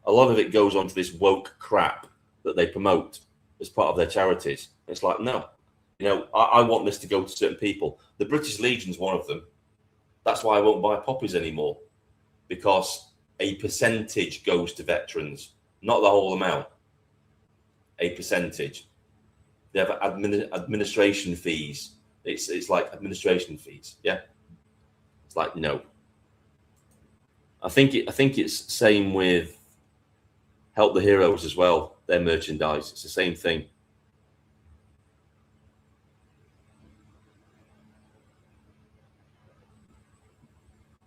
A lot of it goes onto this woke crap that they promote as part of their charities. It's like, no, I want this to go to certain people. The British Legion's one of them. That's why I won't buy poppies anymore, because a percentage goes to veterans, not the whole amount. A percentage. They have administration fees. It's like administration fees. Yeah. It's like, no. I think it's same with Help the Heroes as well. Their merchandise. It's the same thing.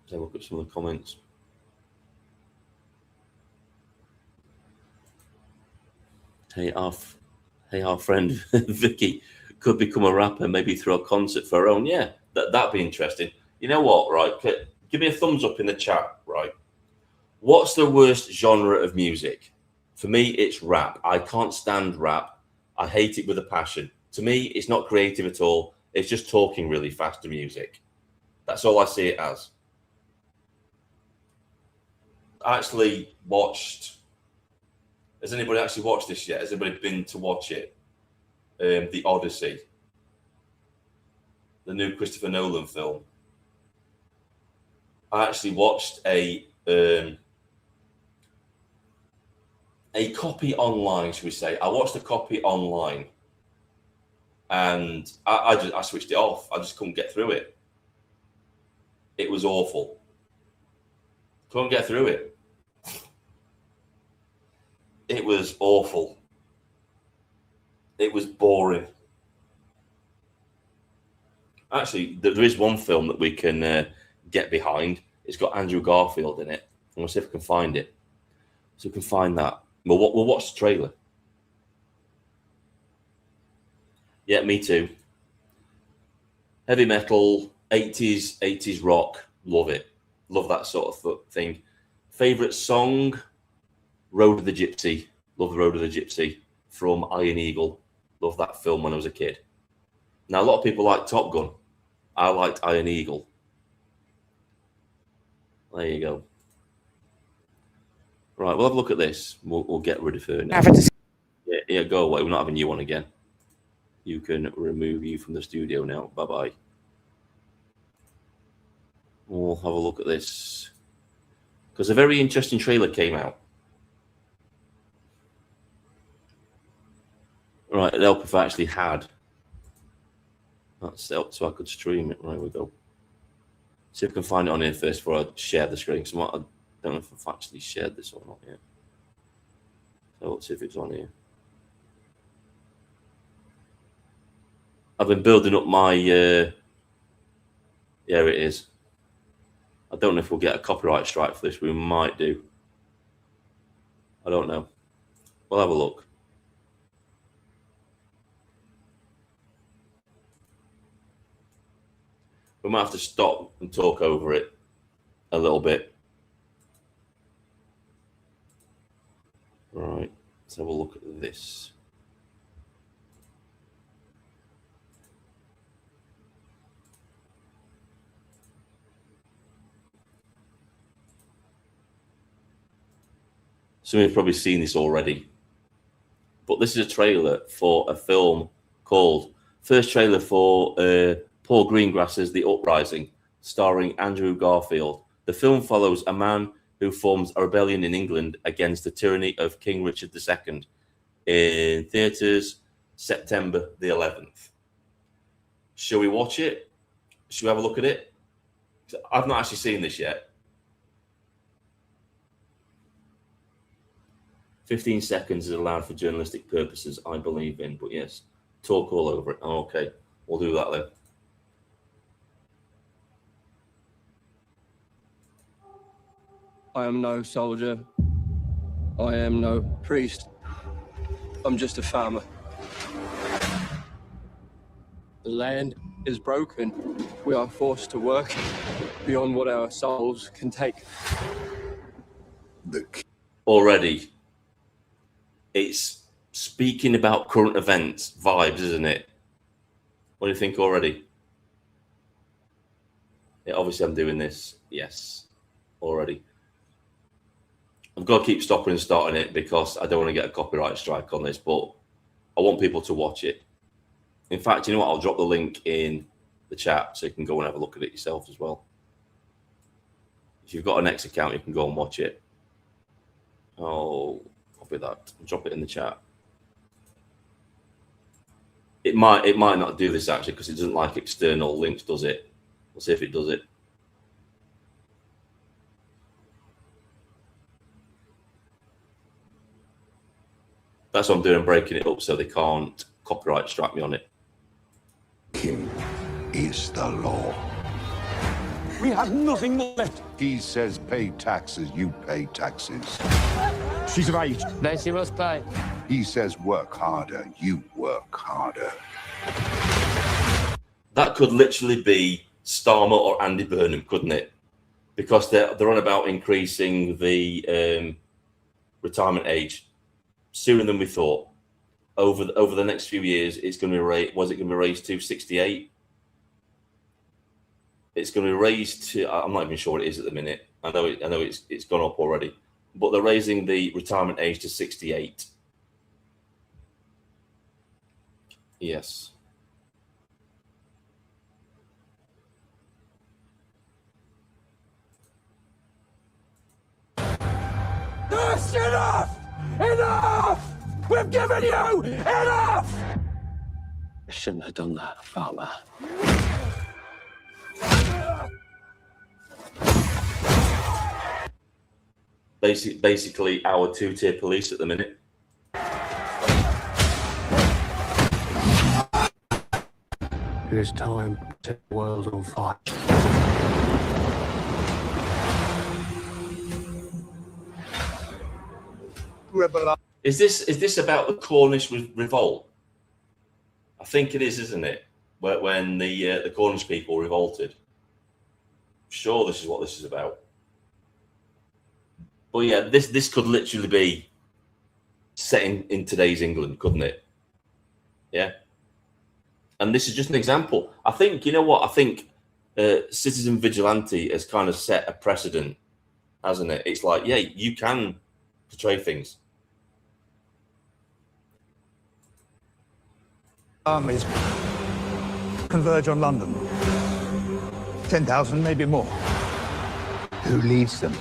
Let's have a look at some of the comments. Hey, our friend Vicky could become a rapper, maybe through a concert for her own. Yeah, that'd be interesting. You know what, right? Give me a thumbs up in the chat, right? What's the worst genre of music? For me, it's rap. I can't stand rap. I hate it with a passion. To me, it's not creative at all. It's just talking really fast to music. That's all I see it as. I actually watched... Has anybody actually watched this yet? Has anybody been to watch it? The Odyssey. The new Christopher Nolan film. I actually watched a copy online, should we say. I watched a copy online. And I switched it off. I just couldn't get through it. It was awful. Couldn't get through it. It was awful. It was boring. Actually, there is one film that we can get behind. It's got Andrew Garfield in it. I'm going to see if I can find it. So we can find that. We'll watch the trailer. Yeah, me too. Heavy metal, 80s rock. Love it. Love that sort of thing. Favorite song? Road of the Gypsy. Love the Road of the Gypsy from Iron Eagle. Love that film when I was a kid. Now, a lot of people like Top Gun. I liked Iron Eagle. There you go. Right, we'll have a look at this. We'll get rid of her now. Yeah, go away. We're not having you on again. You can remove you from the studio now. Bye-bye. We'll have a look at this. Because a very interesting trailer came out. Right, it'd help if I actually had. That's helped so I could stream it. Right, we go. See if I can find it on here first before I share the screen. So I don't know if I've actually shared this or not yet. So let's see if it's on here. I've been building up my... Yeah, it is. I don't know if we'll get a copyright strike for this. We might do. I don't know. We'll have a look. We might have to stop and talk over it a little bit. Right, let's have a look at this. Some of you've probably seen this already, but this is a trailer for a film called, first trailer for Paul Greengrass's The Uprising, starring Andrew Garfield. The film follows a man who forms a rebellion in England against the tyranny of King Richard II in theatres September the 11th. Shall we watch it? Shall we have a look at it? I've not actually seen this yet. 15 seconds is allowed for journalistic purposes, I believe in, but yes, talk all over it. Oh, okay, we'll do that then. I am no soldier. I am no priest. I'm just a farmer. The land is broken. We are forced to work beyond what our souls can take. Already, it's speaking about current events vibes, isn't it? What do you think already? Yeah, obviously I'm doing this. Yes, already. I've got to keep stopping and starting it because I don't want to get a copyright strike on this, but I want people to watch it. In fact, you know what? I'll drop the link in the chat so you can go and have a look at it yourself as well. If you've got an X account, you can go and watch it. I'll copy that and drop it in the chat. It might not do this actually because it doesn't like external links, does it? We'll see if it does it. That's what I'm doing. I'm breaking it up so they can't copyright strike me on it. King is the law. We have nothing left. He says pay taxes, you pay taxes. She's of age. Then she must pay. He says work harder, you work harder. That could literally be Starmer or Andy Burnham, couldn't it? Because they're on about increasing the retirement age sooner than we thought. Over the next few years, it's going to be raised to 68? It's going to be raised to, I'm not even sure what it is at the minute. I know it's gone up already, but they're raising the retirement age to 68. Yes. That's enough! Enough! We've given you enough! I shouldn't have done that, farmer. Basically our two-tier police at the minute. It is time to set the world on fire. Is this about the Cornish revolt? I think it is, isn't it? When the Cornish people revolted. Sure, this is what this is about. But yeah, this could literally be set in today's England, couldn't it? Yeah. And this is just an example. I think, you know what? I think Citizen Vigilante has kind of set a precedent, hasn't it? It's like, yeah, you can portray things. Armies converge on London. 10,000, maybe more. Who leads them?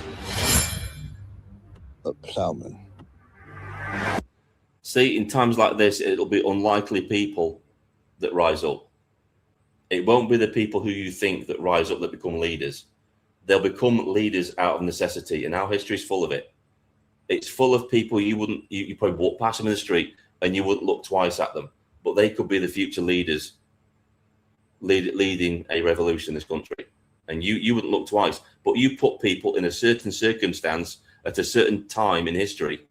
The ploughman. See, in times like this, it'll be unlikely people that rise up. It won't be the people who you think that rise up that become leaders. They'll become leaders out of necessity, and our history is full of it. It's full of people you probably walk past them in the street and you wouldn't look twice at them, but they could be the future leaders leading a revolution in this country, and you wouldn't look twice. But you put people in a certain circumstance at a certain time in history,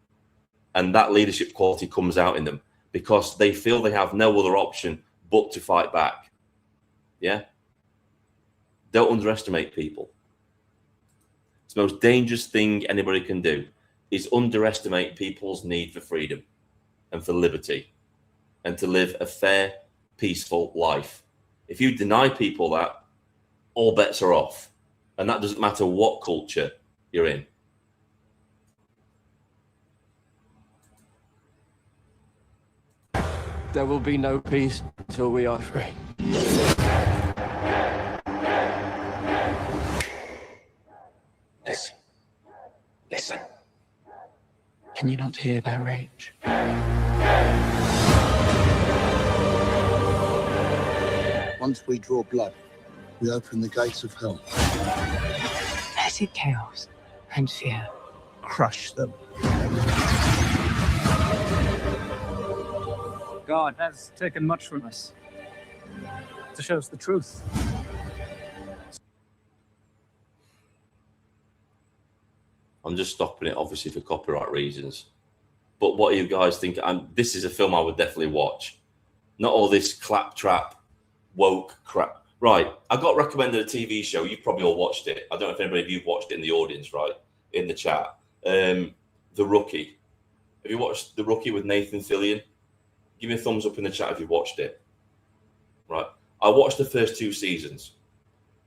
and that leadership quality comes out in them because they feel they have no other option but to fight back. Yeah? Don't underestimate people. It's the most dangerous thing anybody can do is underestimate people's need for freedom and for liberty and to live a fair, peaceful life. If you deny people that, all bets are off. And that doesn't matter what culture you're in. There will be no peace till we are free. Listen. Listen. Can you not hear their rage? Once we draw blood, we open the gates of hell. Let it chaos and fear. Crush them. God has taken much from us to show us the truth. I'm just stopping it, obviously, for copyright reasons. But what do you guys think? This is a film I would definitely watch. Not all this claptrap, woke crap. Right, I got recommended a TV show. You've probably all watched it. I don't know if anybody of you have watched it in the audience, right? In the chat. The Rookie. Have you watched The Rookie with Nathan Fillion? Give me a thumbs up in the chat if you've watched it. Right. I watched the first 2 seasons.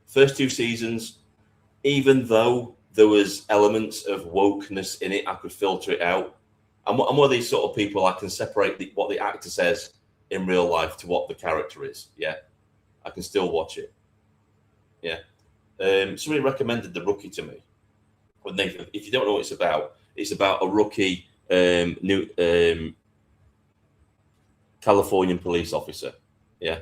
First 2 seasons, even though there was elements of wokeness in it, I could filter it out. I'm one of these sort of people, I can separate what the actor says in real life to what the character is. Yeah. I can still watch it. Yeah. Somebody recommended The Rookie to me. But Nathan, if you don't know what it's about a rookie new Californian police officer. Yeah.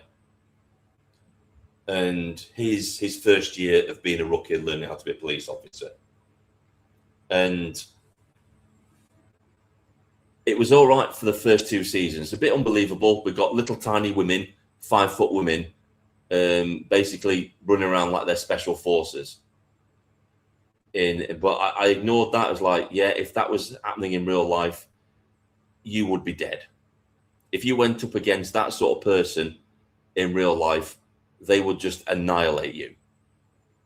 And his first year of being a rookie and learning how to be a police officer. And it was all right for the first 2 seasons. A bit unbelievable. We got little tiny women, 5-foot women, basically running around like they're special forces. But I ignored that as like, yeah, if that was happening in real life, you would be dead. If you went up against that sort of person in real life, they would just annihilate you.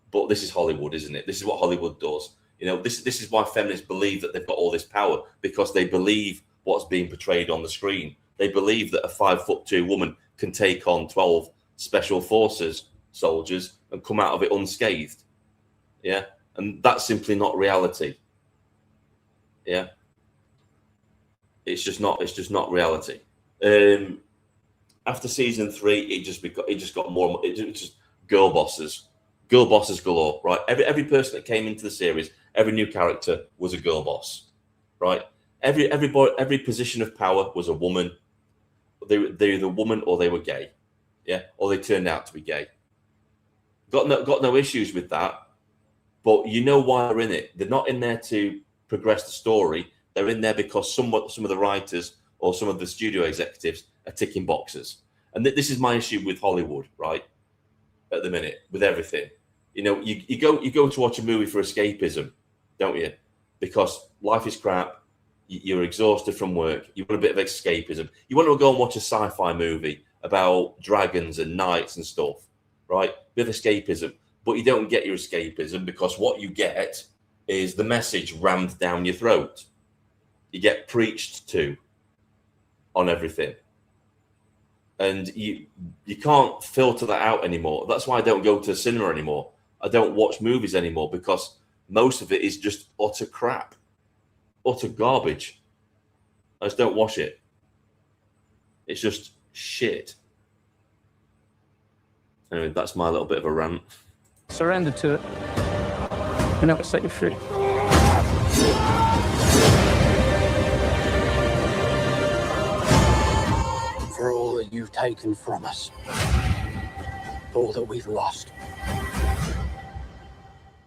But this is Hollywood, isn't it? This is what Hollywood does. You know, this is why feminists believe that they've got all this power, because they believe what's being portrayed on the screen. They believe that a 5'2" woman can take on 12 special forces soldiers and come out of it unscathed. Yeah. And that's simply not reality. Yeah. It's just not reality. After season 3, it just got more. It just girl bosses galore, right? Every person that came into the series, every new character was a girl boss, right? Every position of power was a woman. They were either woman or they were gay, yeah, or they turned out to be gay. Got no issues with that, but you know why they're in it. They're not in there to progress the story. They're in there because some of the writers or some of the studio executives are ticking boxes. And this is my issue with Hollywood, right? At the minute, with everything. You know, you go to watch a movie for escapism, don't you? Because life is crap. You're exhausted from work. You want a bit of escapism. You want to go and watch a sci-fi movie about dragons and knights and stuff, right? Bit of escapism. But you don't get your escapism because what you get is the message rammed down your throat. You get preached to on everything. And you can't filter that out anymore. That's why I don't go to the cinema anymore. I don't watch movies anymore because most of it is just utter crap, utter garbage. I just don't watch it. It's just shit. Anyway, that's my little bit of a rant. Surrender to it, and it will set you free. For all that you've taken from us, all that we've lost,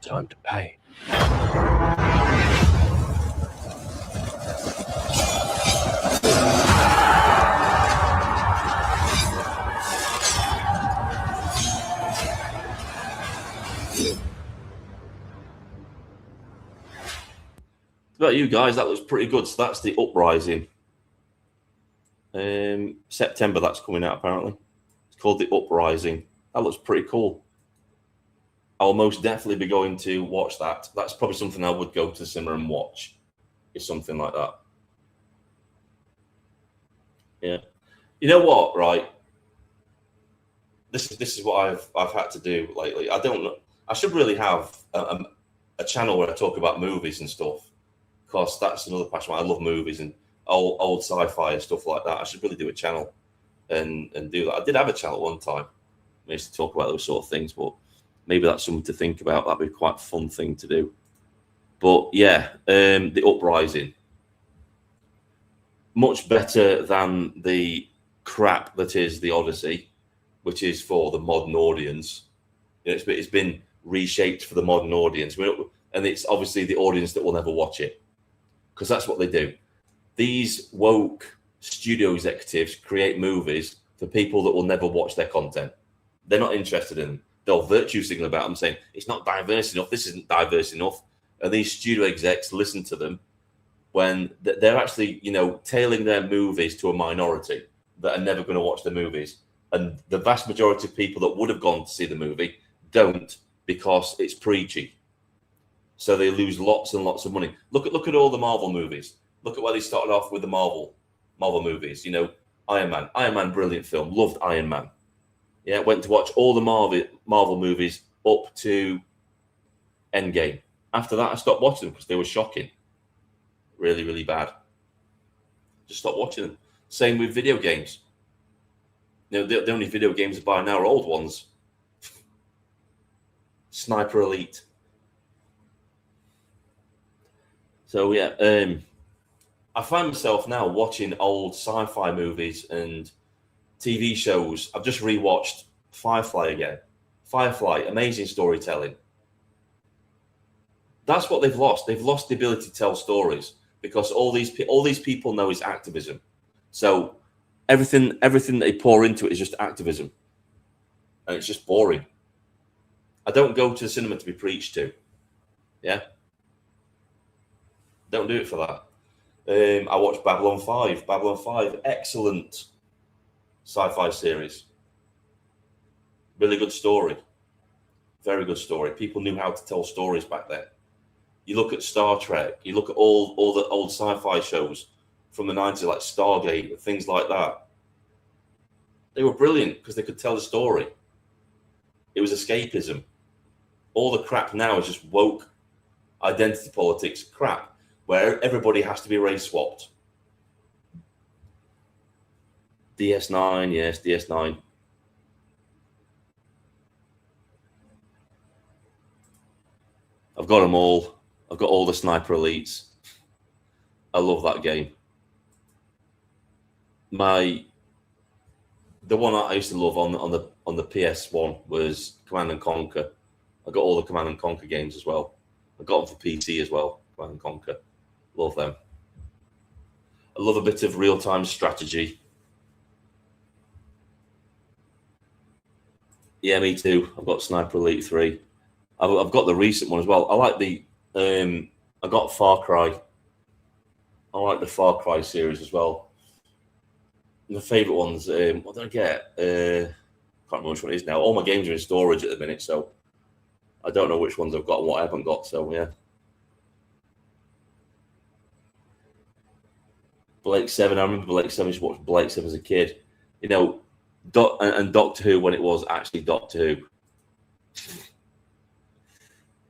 time to pay. about you guys? That looks pretty good. So that's the Uprising. September that's coming out apparently. It's called the Uprising. That looks pretty cool. I'll most definitely be going to watch that. That's probably something I would go to the cinema and watch. Is something like that. Yeah. You know what? Right. This is what I've had to do lately. I don't know. I should really have a channel where I talk about movies and stuff, because that's another passion. I love movies and old sci-fi and stuff like that. I should really do a channel and do that. I did have a channel one time. I used to talk about those sort of things, but maybe that's something to think about. That'd be quite a fun thing to do. But yeah, the Uprising. Much better than the crap that is the Odyssey, which is for the modern audience. You know, it's been reshaped for the modern audience. And it's obviously the audience that will never watch it, because that's what they do. These woke studio executives create movies for people that will never watch their content. They're not interested in them. They'll virtue signal about them, saying, it's not diverse enough, this isn't diverse enough. And these studio execs listen to them when they're actually, you know, tailing their movies to a minority that are never going to watch the movies. And the vast majority of people that would have gone to see the movie don't, because it's preachy. So they lose lots and lots of money. Look at all the Marvel movies. Look at where they started off with the Marvel movies. You know, Iron Man, brilliant film. Loved Iron Man. Yeah, went to watch all the Marvel movies up to Endgame. After that, I stopped watching them because they were shocking. Really, really bad. Just stopped watching them. Same with video games. You know, the only video games I buy now are old ones. Sniper Elite. So yeah, I find myself now watching old sci-fi movies and TV shows. I've just rewatched Firefly again. Firefly, amazing storytelling. That's what they've lost. They've lost the ability to tell stories, because all these people know is activism. So everything that they pour into it is just activism, and it's just boring. I don't go to the cinema to be preached to. Yeah, don't do it for that. I watched Babylon 5. Babylon 5, excellent sci-fi series. Really good story. Very good story. People knew how to tell stories back then. You look at Star Trek, you look at all the old sci-fi shows from the 90s, like Stargate, things like that. They were brilliant because they could tell a story. It was escapism. All the crap now is just woke identity politics crap, where everybody has to be race swapped. DS9, yes, DS9. I've got them all. I've got all the Sniper Elites. I love that game. The one I used to love on the PS1 was Command and Conquer. I got all the Command and Conquer games as well. I got them for PC as well. Command and Conquer. Love them. I love a bit of real-time strategy. Yeah, me too. I've got Sniper Elite 3. I've got the recent one as well. I like the I got Far Cry. I like the Far Cry series as well. My favourite ones, what did I get? Can't remember which one it is now. All my games are in storage at the minute, so I don't know which ones I've got and what I haven't got, so yeah. Blake 7, I remember Blake 7, I used to watch Blake 7 as a kid. You know, and Doctor Who when it was actually Doctor Who.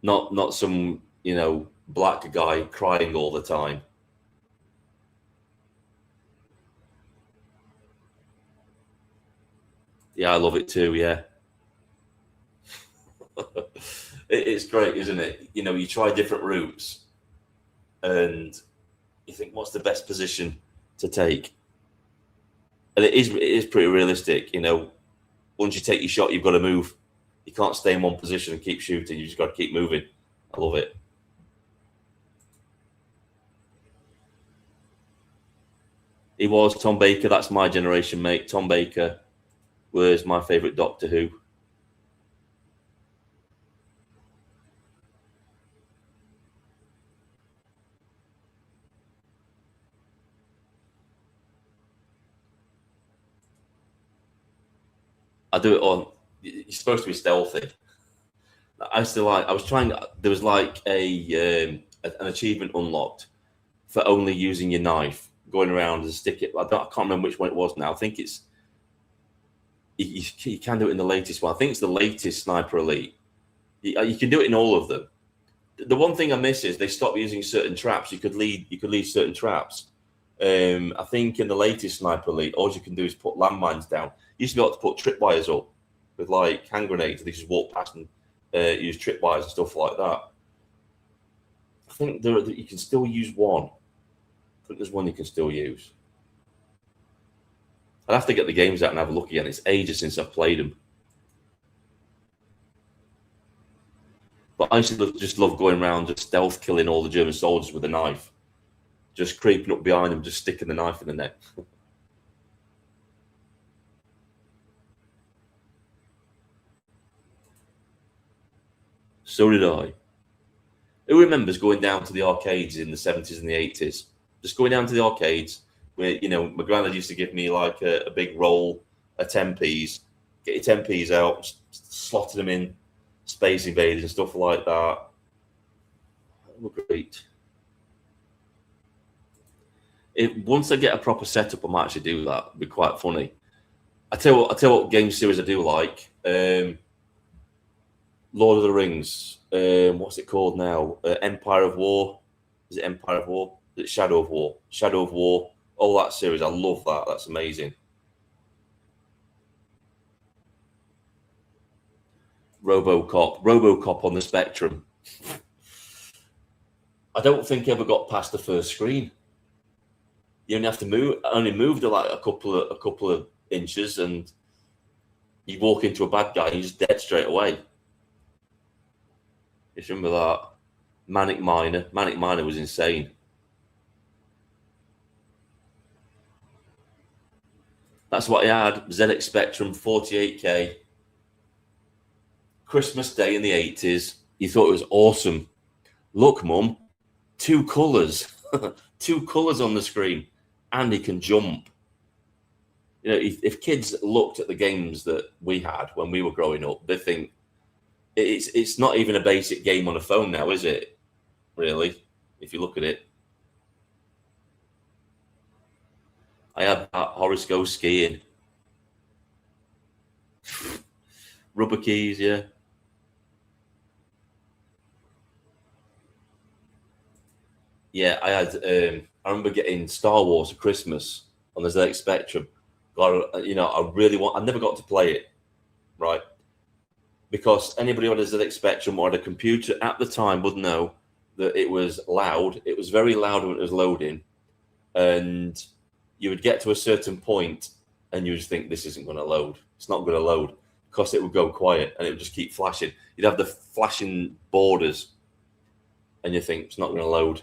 Not some, you know, black guy crying all the time. Yeah, I love it too, yeah. It's great, isn't it? You know, you try different routes and you think, what's the best position to take? And it is pretty realistic, you know. Once you take your shot, you've got to move. You can't stay in one position and keep shooting. You just got to keep moving. I love it. He was Tom Baker. That's my generation, mate. Tom Baker was my favourite Doctor Who. I do it on. You're supposed to be stealthy. I was trying. There was like an achievement unlocked for only using your knife, going around and stick it. I can't remember which one it was now. I think it's. You can do it in the latest one. I think it's the latest Sniper Elite. You can do it in all of them. The one thing I miss is they stopped using certain traps. You could leave certain traps. I think in the latest Sniper Elite, all you can do is put landmines down. You used to be able to put tripwires up with like hand grenades. They just walk past and use tripwires and stuff like that. I think you can still use one. I think there's one you can still use. I'd have to get the games out and have a look again. It's ages since I've played them. But I used to just love going around, just stealth killing all the German soldiers with a knife. Just creeping up behind them, just sticking the knife in the neck. So did I. Who remembers going down to the arcades in the 70s and the 80s? Just going down to the arcades where, my granddad used to give me like a big roll of 10p's. Get your 10p's out, slotting them in Space Invaders and stuff like that. They were great. Once I get a proper setup, I might actually do that. It'd be quite funny. I tell you what game series I do like. Lord of the Rings. What's it called now? Empire of War. Is it Empire of War? Is it Shadow of War? Shadow of War. All that series. I love that. That's amazing. RoboCop on the Spectrum. I don't think I ever got past the first screen. You only have to move. I only moved like a couple of inches, and you walk into a bad guy, and you're just dead straight away. Just remember that. Manic Miner was insane. That's what I had. ZX Spectrum 48K. Christmas Day in the 80s. You thought it was awesome. Look, Mum, 2 colours. 2 colours on the screen. And he can jump. If kids looked at the games that we had when we were growing up, they think it's not even a basic game on a phone now, is it? Really, if you look at it. I had that Horace Goes Skiing. Rubber keys, yeah. Yeah, I had. I remember getting Star Wars for Christmas on the ZX Spectrum. God, I never got to play it, right? Because anybody on a ZX Spectrum or on a computer at the time would know that it was loud. It was very loud when it was loading, and you would get to a certain point, and you would think this isn't going to load. It's not going to load because it would go quiet and it would just keep flashing. You'd have the flashing borders, and you think it's not going to load.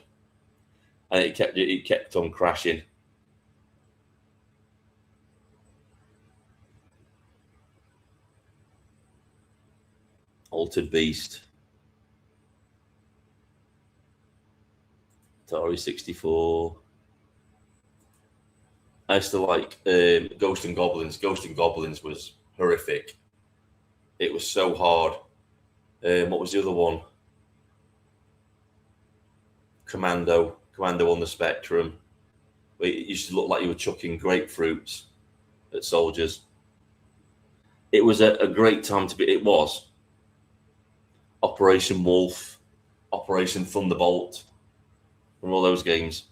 And it kept on crashing. Altered Beast. Atari 64. I used to like Ghost and Goblins. Ghost and Goblins was horrific. It was so hard. What was the other one? Commando on the Spectrum. It used to look like you were chucking grapefruits at soldiers. It was a great time to be. It was. Operation Wolf, Operation Thunderbolt, from all those games.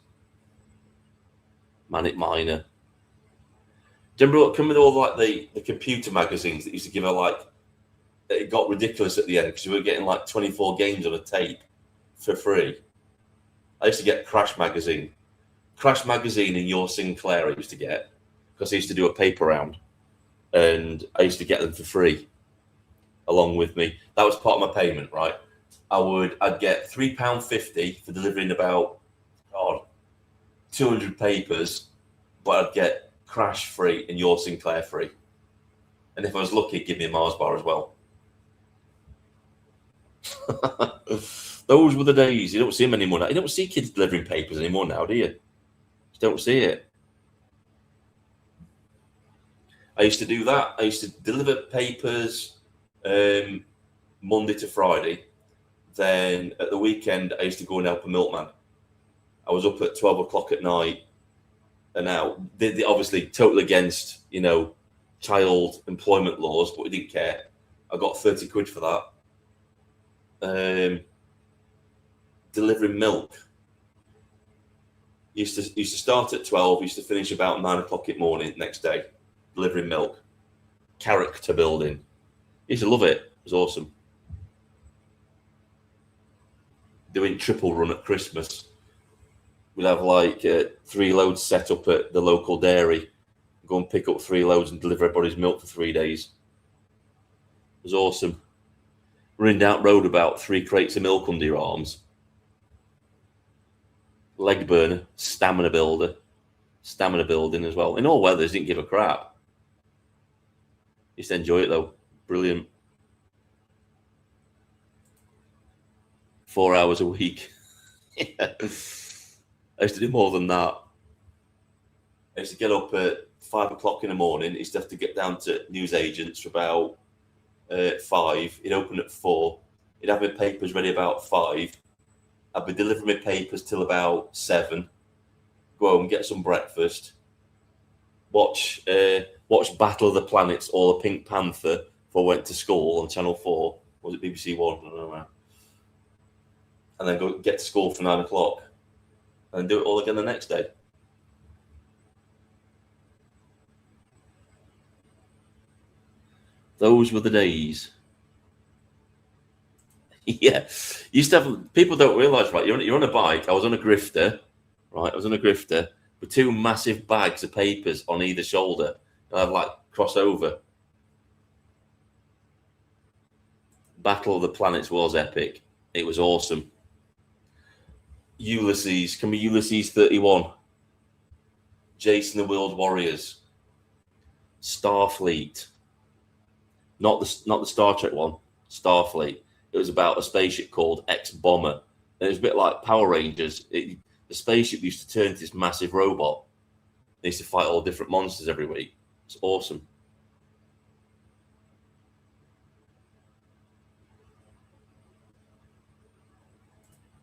Manic Miner. Do you remember all like the computer magazines that used to give her like? It got ridiculous at the end because you were getting like 24 games on a tape for free. I used to get Crash Magazine and Your Sinclair I used to get because I used to do a paper round, and I used to get them for free along with me. That was part of my payment, right? I'd get £3.50 for delivering about 200 papers, but I'd get Crash free and Your Sinclair free. And if I was lucky, give me a Mars bar as well. Those were the days. You don't see them anymore now. You don't see kids delivering papers anymore now, do you? You don't see it. I used to do that. I used to deliver papers Monday to Friday. Then at the weekend, I used to go and help a milkman. I was up at 12 o'clock at night and out. They obviously totally against, child employment laws, but we didn't care. I got 30 quid for that. Delivering milk. Used to start at 12, used to finish about 9 o'clock in the morning next day, delivering milk. Character building. Used to love it. It was awesome. Doing triple run at Christmas. We'd have like 3 loads set up at the local dairy. Go and pick up 3 loads and deliver everybody's milk for 3 days. It was awesome. Running down road about 3 crates of milk under your arms. Leg burner, stamina building as well. In all weathers, didn't give a crap. Used to enjoy it though. Brilliant. 4 hours a week. Yeah. I used to do more than that. I used to get up at 5 o'clock in the morning. I used to have to get down to newsagents for about 5. He'd open at 4. He'd have my papers ready about 5. I'd be delivering my papers till about 7. Go home, get some breakfast. Watch Battle of the Planets or the Pink Panther before I went to school on Channel 4. Was it BBC One? I don't know. And then go get to school for 9 o'clock. And do it all again the next day. Those were the days. Yeah. Used to have, people don't realise, right? You're on a bike. I was on a grifter, right? I was on a grifter with 2 massive bags of papers on either shoulder. And I'd like cross over. Battle of the Planets was epic. It was awesome. Ulysses, can be Ulysses 31. Jason the World Warriors. Starfleet. Not the Star Trek one. Starfleet. It was about a spaceship called X-Bomber. And it was a bit like Power Rangers. The spaceship used to turn into this massive robot. They used to fight all different monsters every week. It's awesome.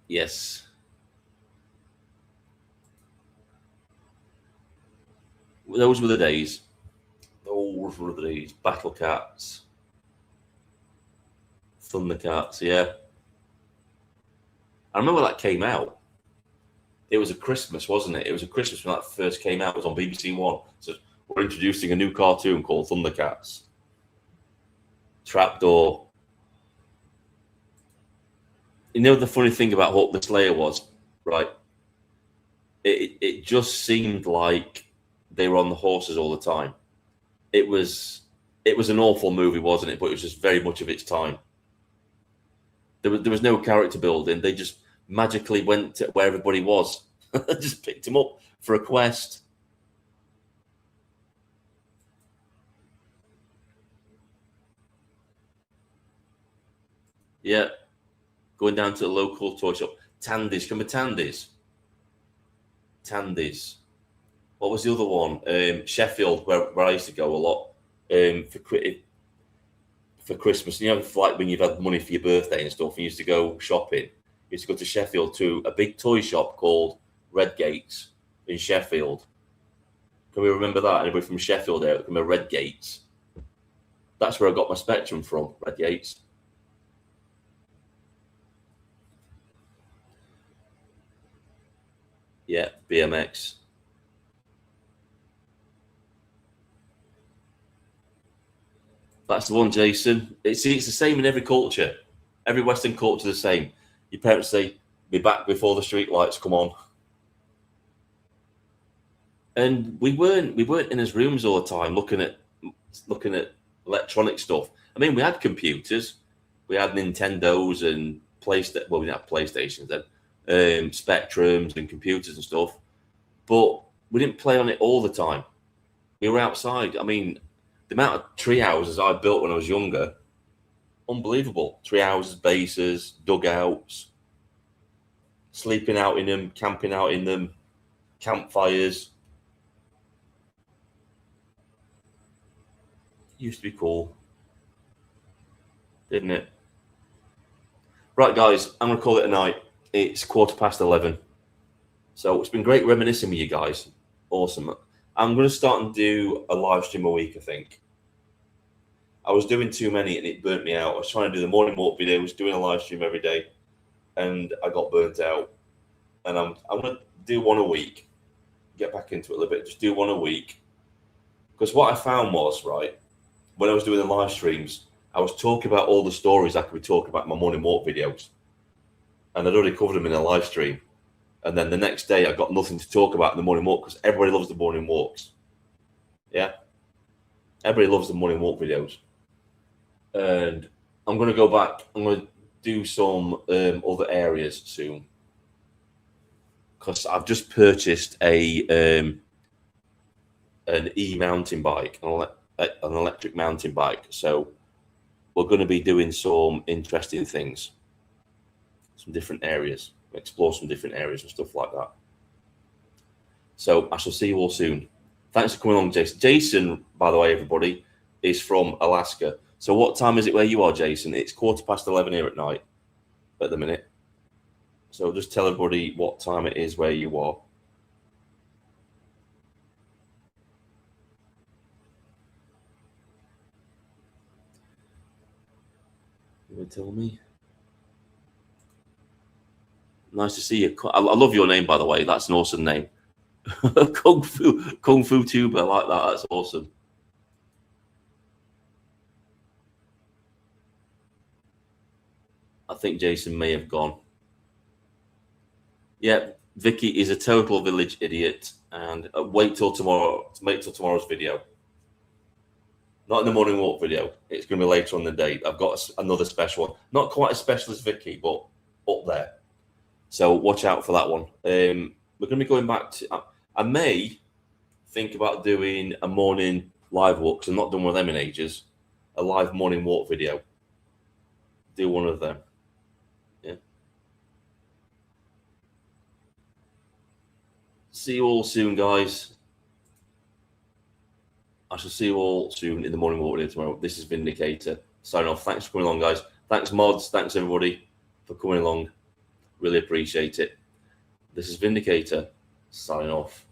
Yes. Those were the days. Those were the days. Battle Cats. Thundercats, yeah. I remember that came out. It was a Christmas, wasn't it? It was a Christmas when that first came out. It was on BBC One. So we're introducing a new cartoon called Thundercats. Trapdoor. You know the funny thing about Hawk the Slayer was, right? It just seemed like they were on the horses all the time. It was an awful movie, wasn't it? But it was just very much of its time. There was no character building. They just magically went to where everybody was. Just picked him up for a quest. Yeah. Going down to the local toy shop. Tandy's. Remember Tandy's? Tandy's. What was the other one? Sheffield, where I used to go a lot for Christmas. You know, like when you've had money for your birthday and stuff, and you used to go shopping. You used to go to Sheffield to a big toy shop called Redgates in Sheffield. Can we remember that? Anybody from Sheffield there? Remember Redgates? That's where I got my Spectrum from, Redgates. Yeah, BMX. That's the one, Jason. It's the same in every culture. Every Western culture is the same. Your parents say, be back before the street lights come on. And we weren't in his rooms all the time looking at electronic stuff. I mean, we had computers. We had Nintendos and PlayStation. Well, we didn't have PlayStations then. Spectrums and computers and stuff. But we didn't play on it all the time. We were outside. I mean, the amount of tree houses I built when I was younger, unbelievable. Tree houses, bases, dugouts, sleeping out in them, camping out in them, campfires. Used to be cool, didn't it? Right, guys, I'm going to call it a night. It's 11:15. So it's been great reminiscing with you guys. Awesome. I'm going to start and do a live stream a week, I think. I was doing too many and it burnt me out. I was trying to do the morning walk videos, doing a live stream every day, and I got burnt out. And I'm going to do one a week. Get back into it a little bit. Just do one a week. Because what I found was, right, when I was doing the live streams, I was talking about all the stories I could be talking about in my morning walk videos. And I'd already covered them in a live stream. And then the next day, I got nothing to talk about in the morning walk because everybody loves the morning walks. Yeah? Everybody loves the morning walk videos. And I'm going to go back. I'm going to do some other areas soon. Because I've just purchased an e-mountain bike, an electric mountain bike. So we're going to be doing some interesting things, some different areas, explore some different areas and stuff like that. So I shall see you all soon. Thanks for coming along, Jason. Jason, by the way, everybody, is from Alaska. So what time is it where you are, Jason? It's 11:15 here at night at the minute. So just tell everybody what time it is where you are. You would tell me. Nice to see you. I love your name, by the way. That's an awesome name. Kung Fu Tuber. I like that. That's awesome. I think Jason may have gone. Yeah, Vicky is a total village idiot. And wait till tomorrow. Wait till tomorrow's video. Not in the morning walk video. It's going to be later on in the day. I've got another special one. Not quite as special as Vicky, but up there. So watch out for that one. We're going to be going back to... I may think about doing a morning live walk, because I've not done one of them in ages. A live morning walk video. Do one of them. Yeah. See you all soon, guys. I shall see you all soon in the morning walk video tomorrow. This is Vindicator. Signing off. Thanks for coming along, guys. Thanks, mods. Thanks, everybody, for coming along. Really appreciate it. This is Vindicator. Signing off.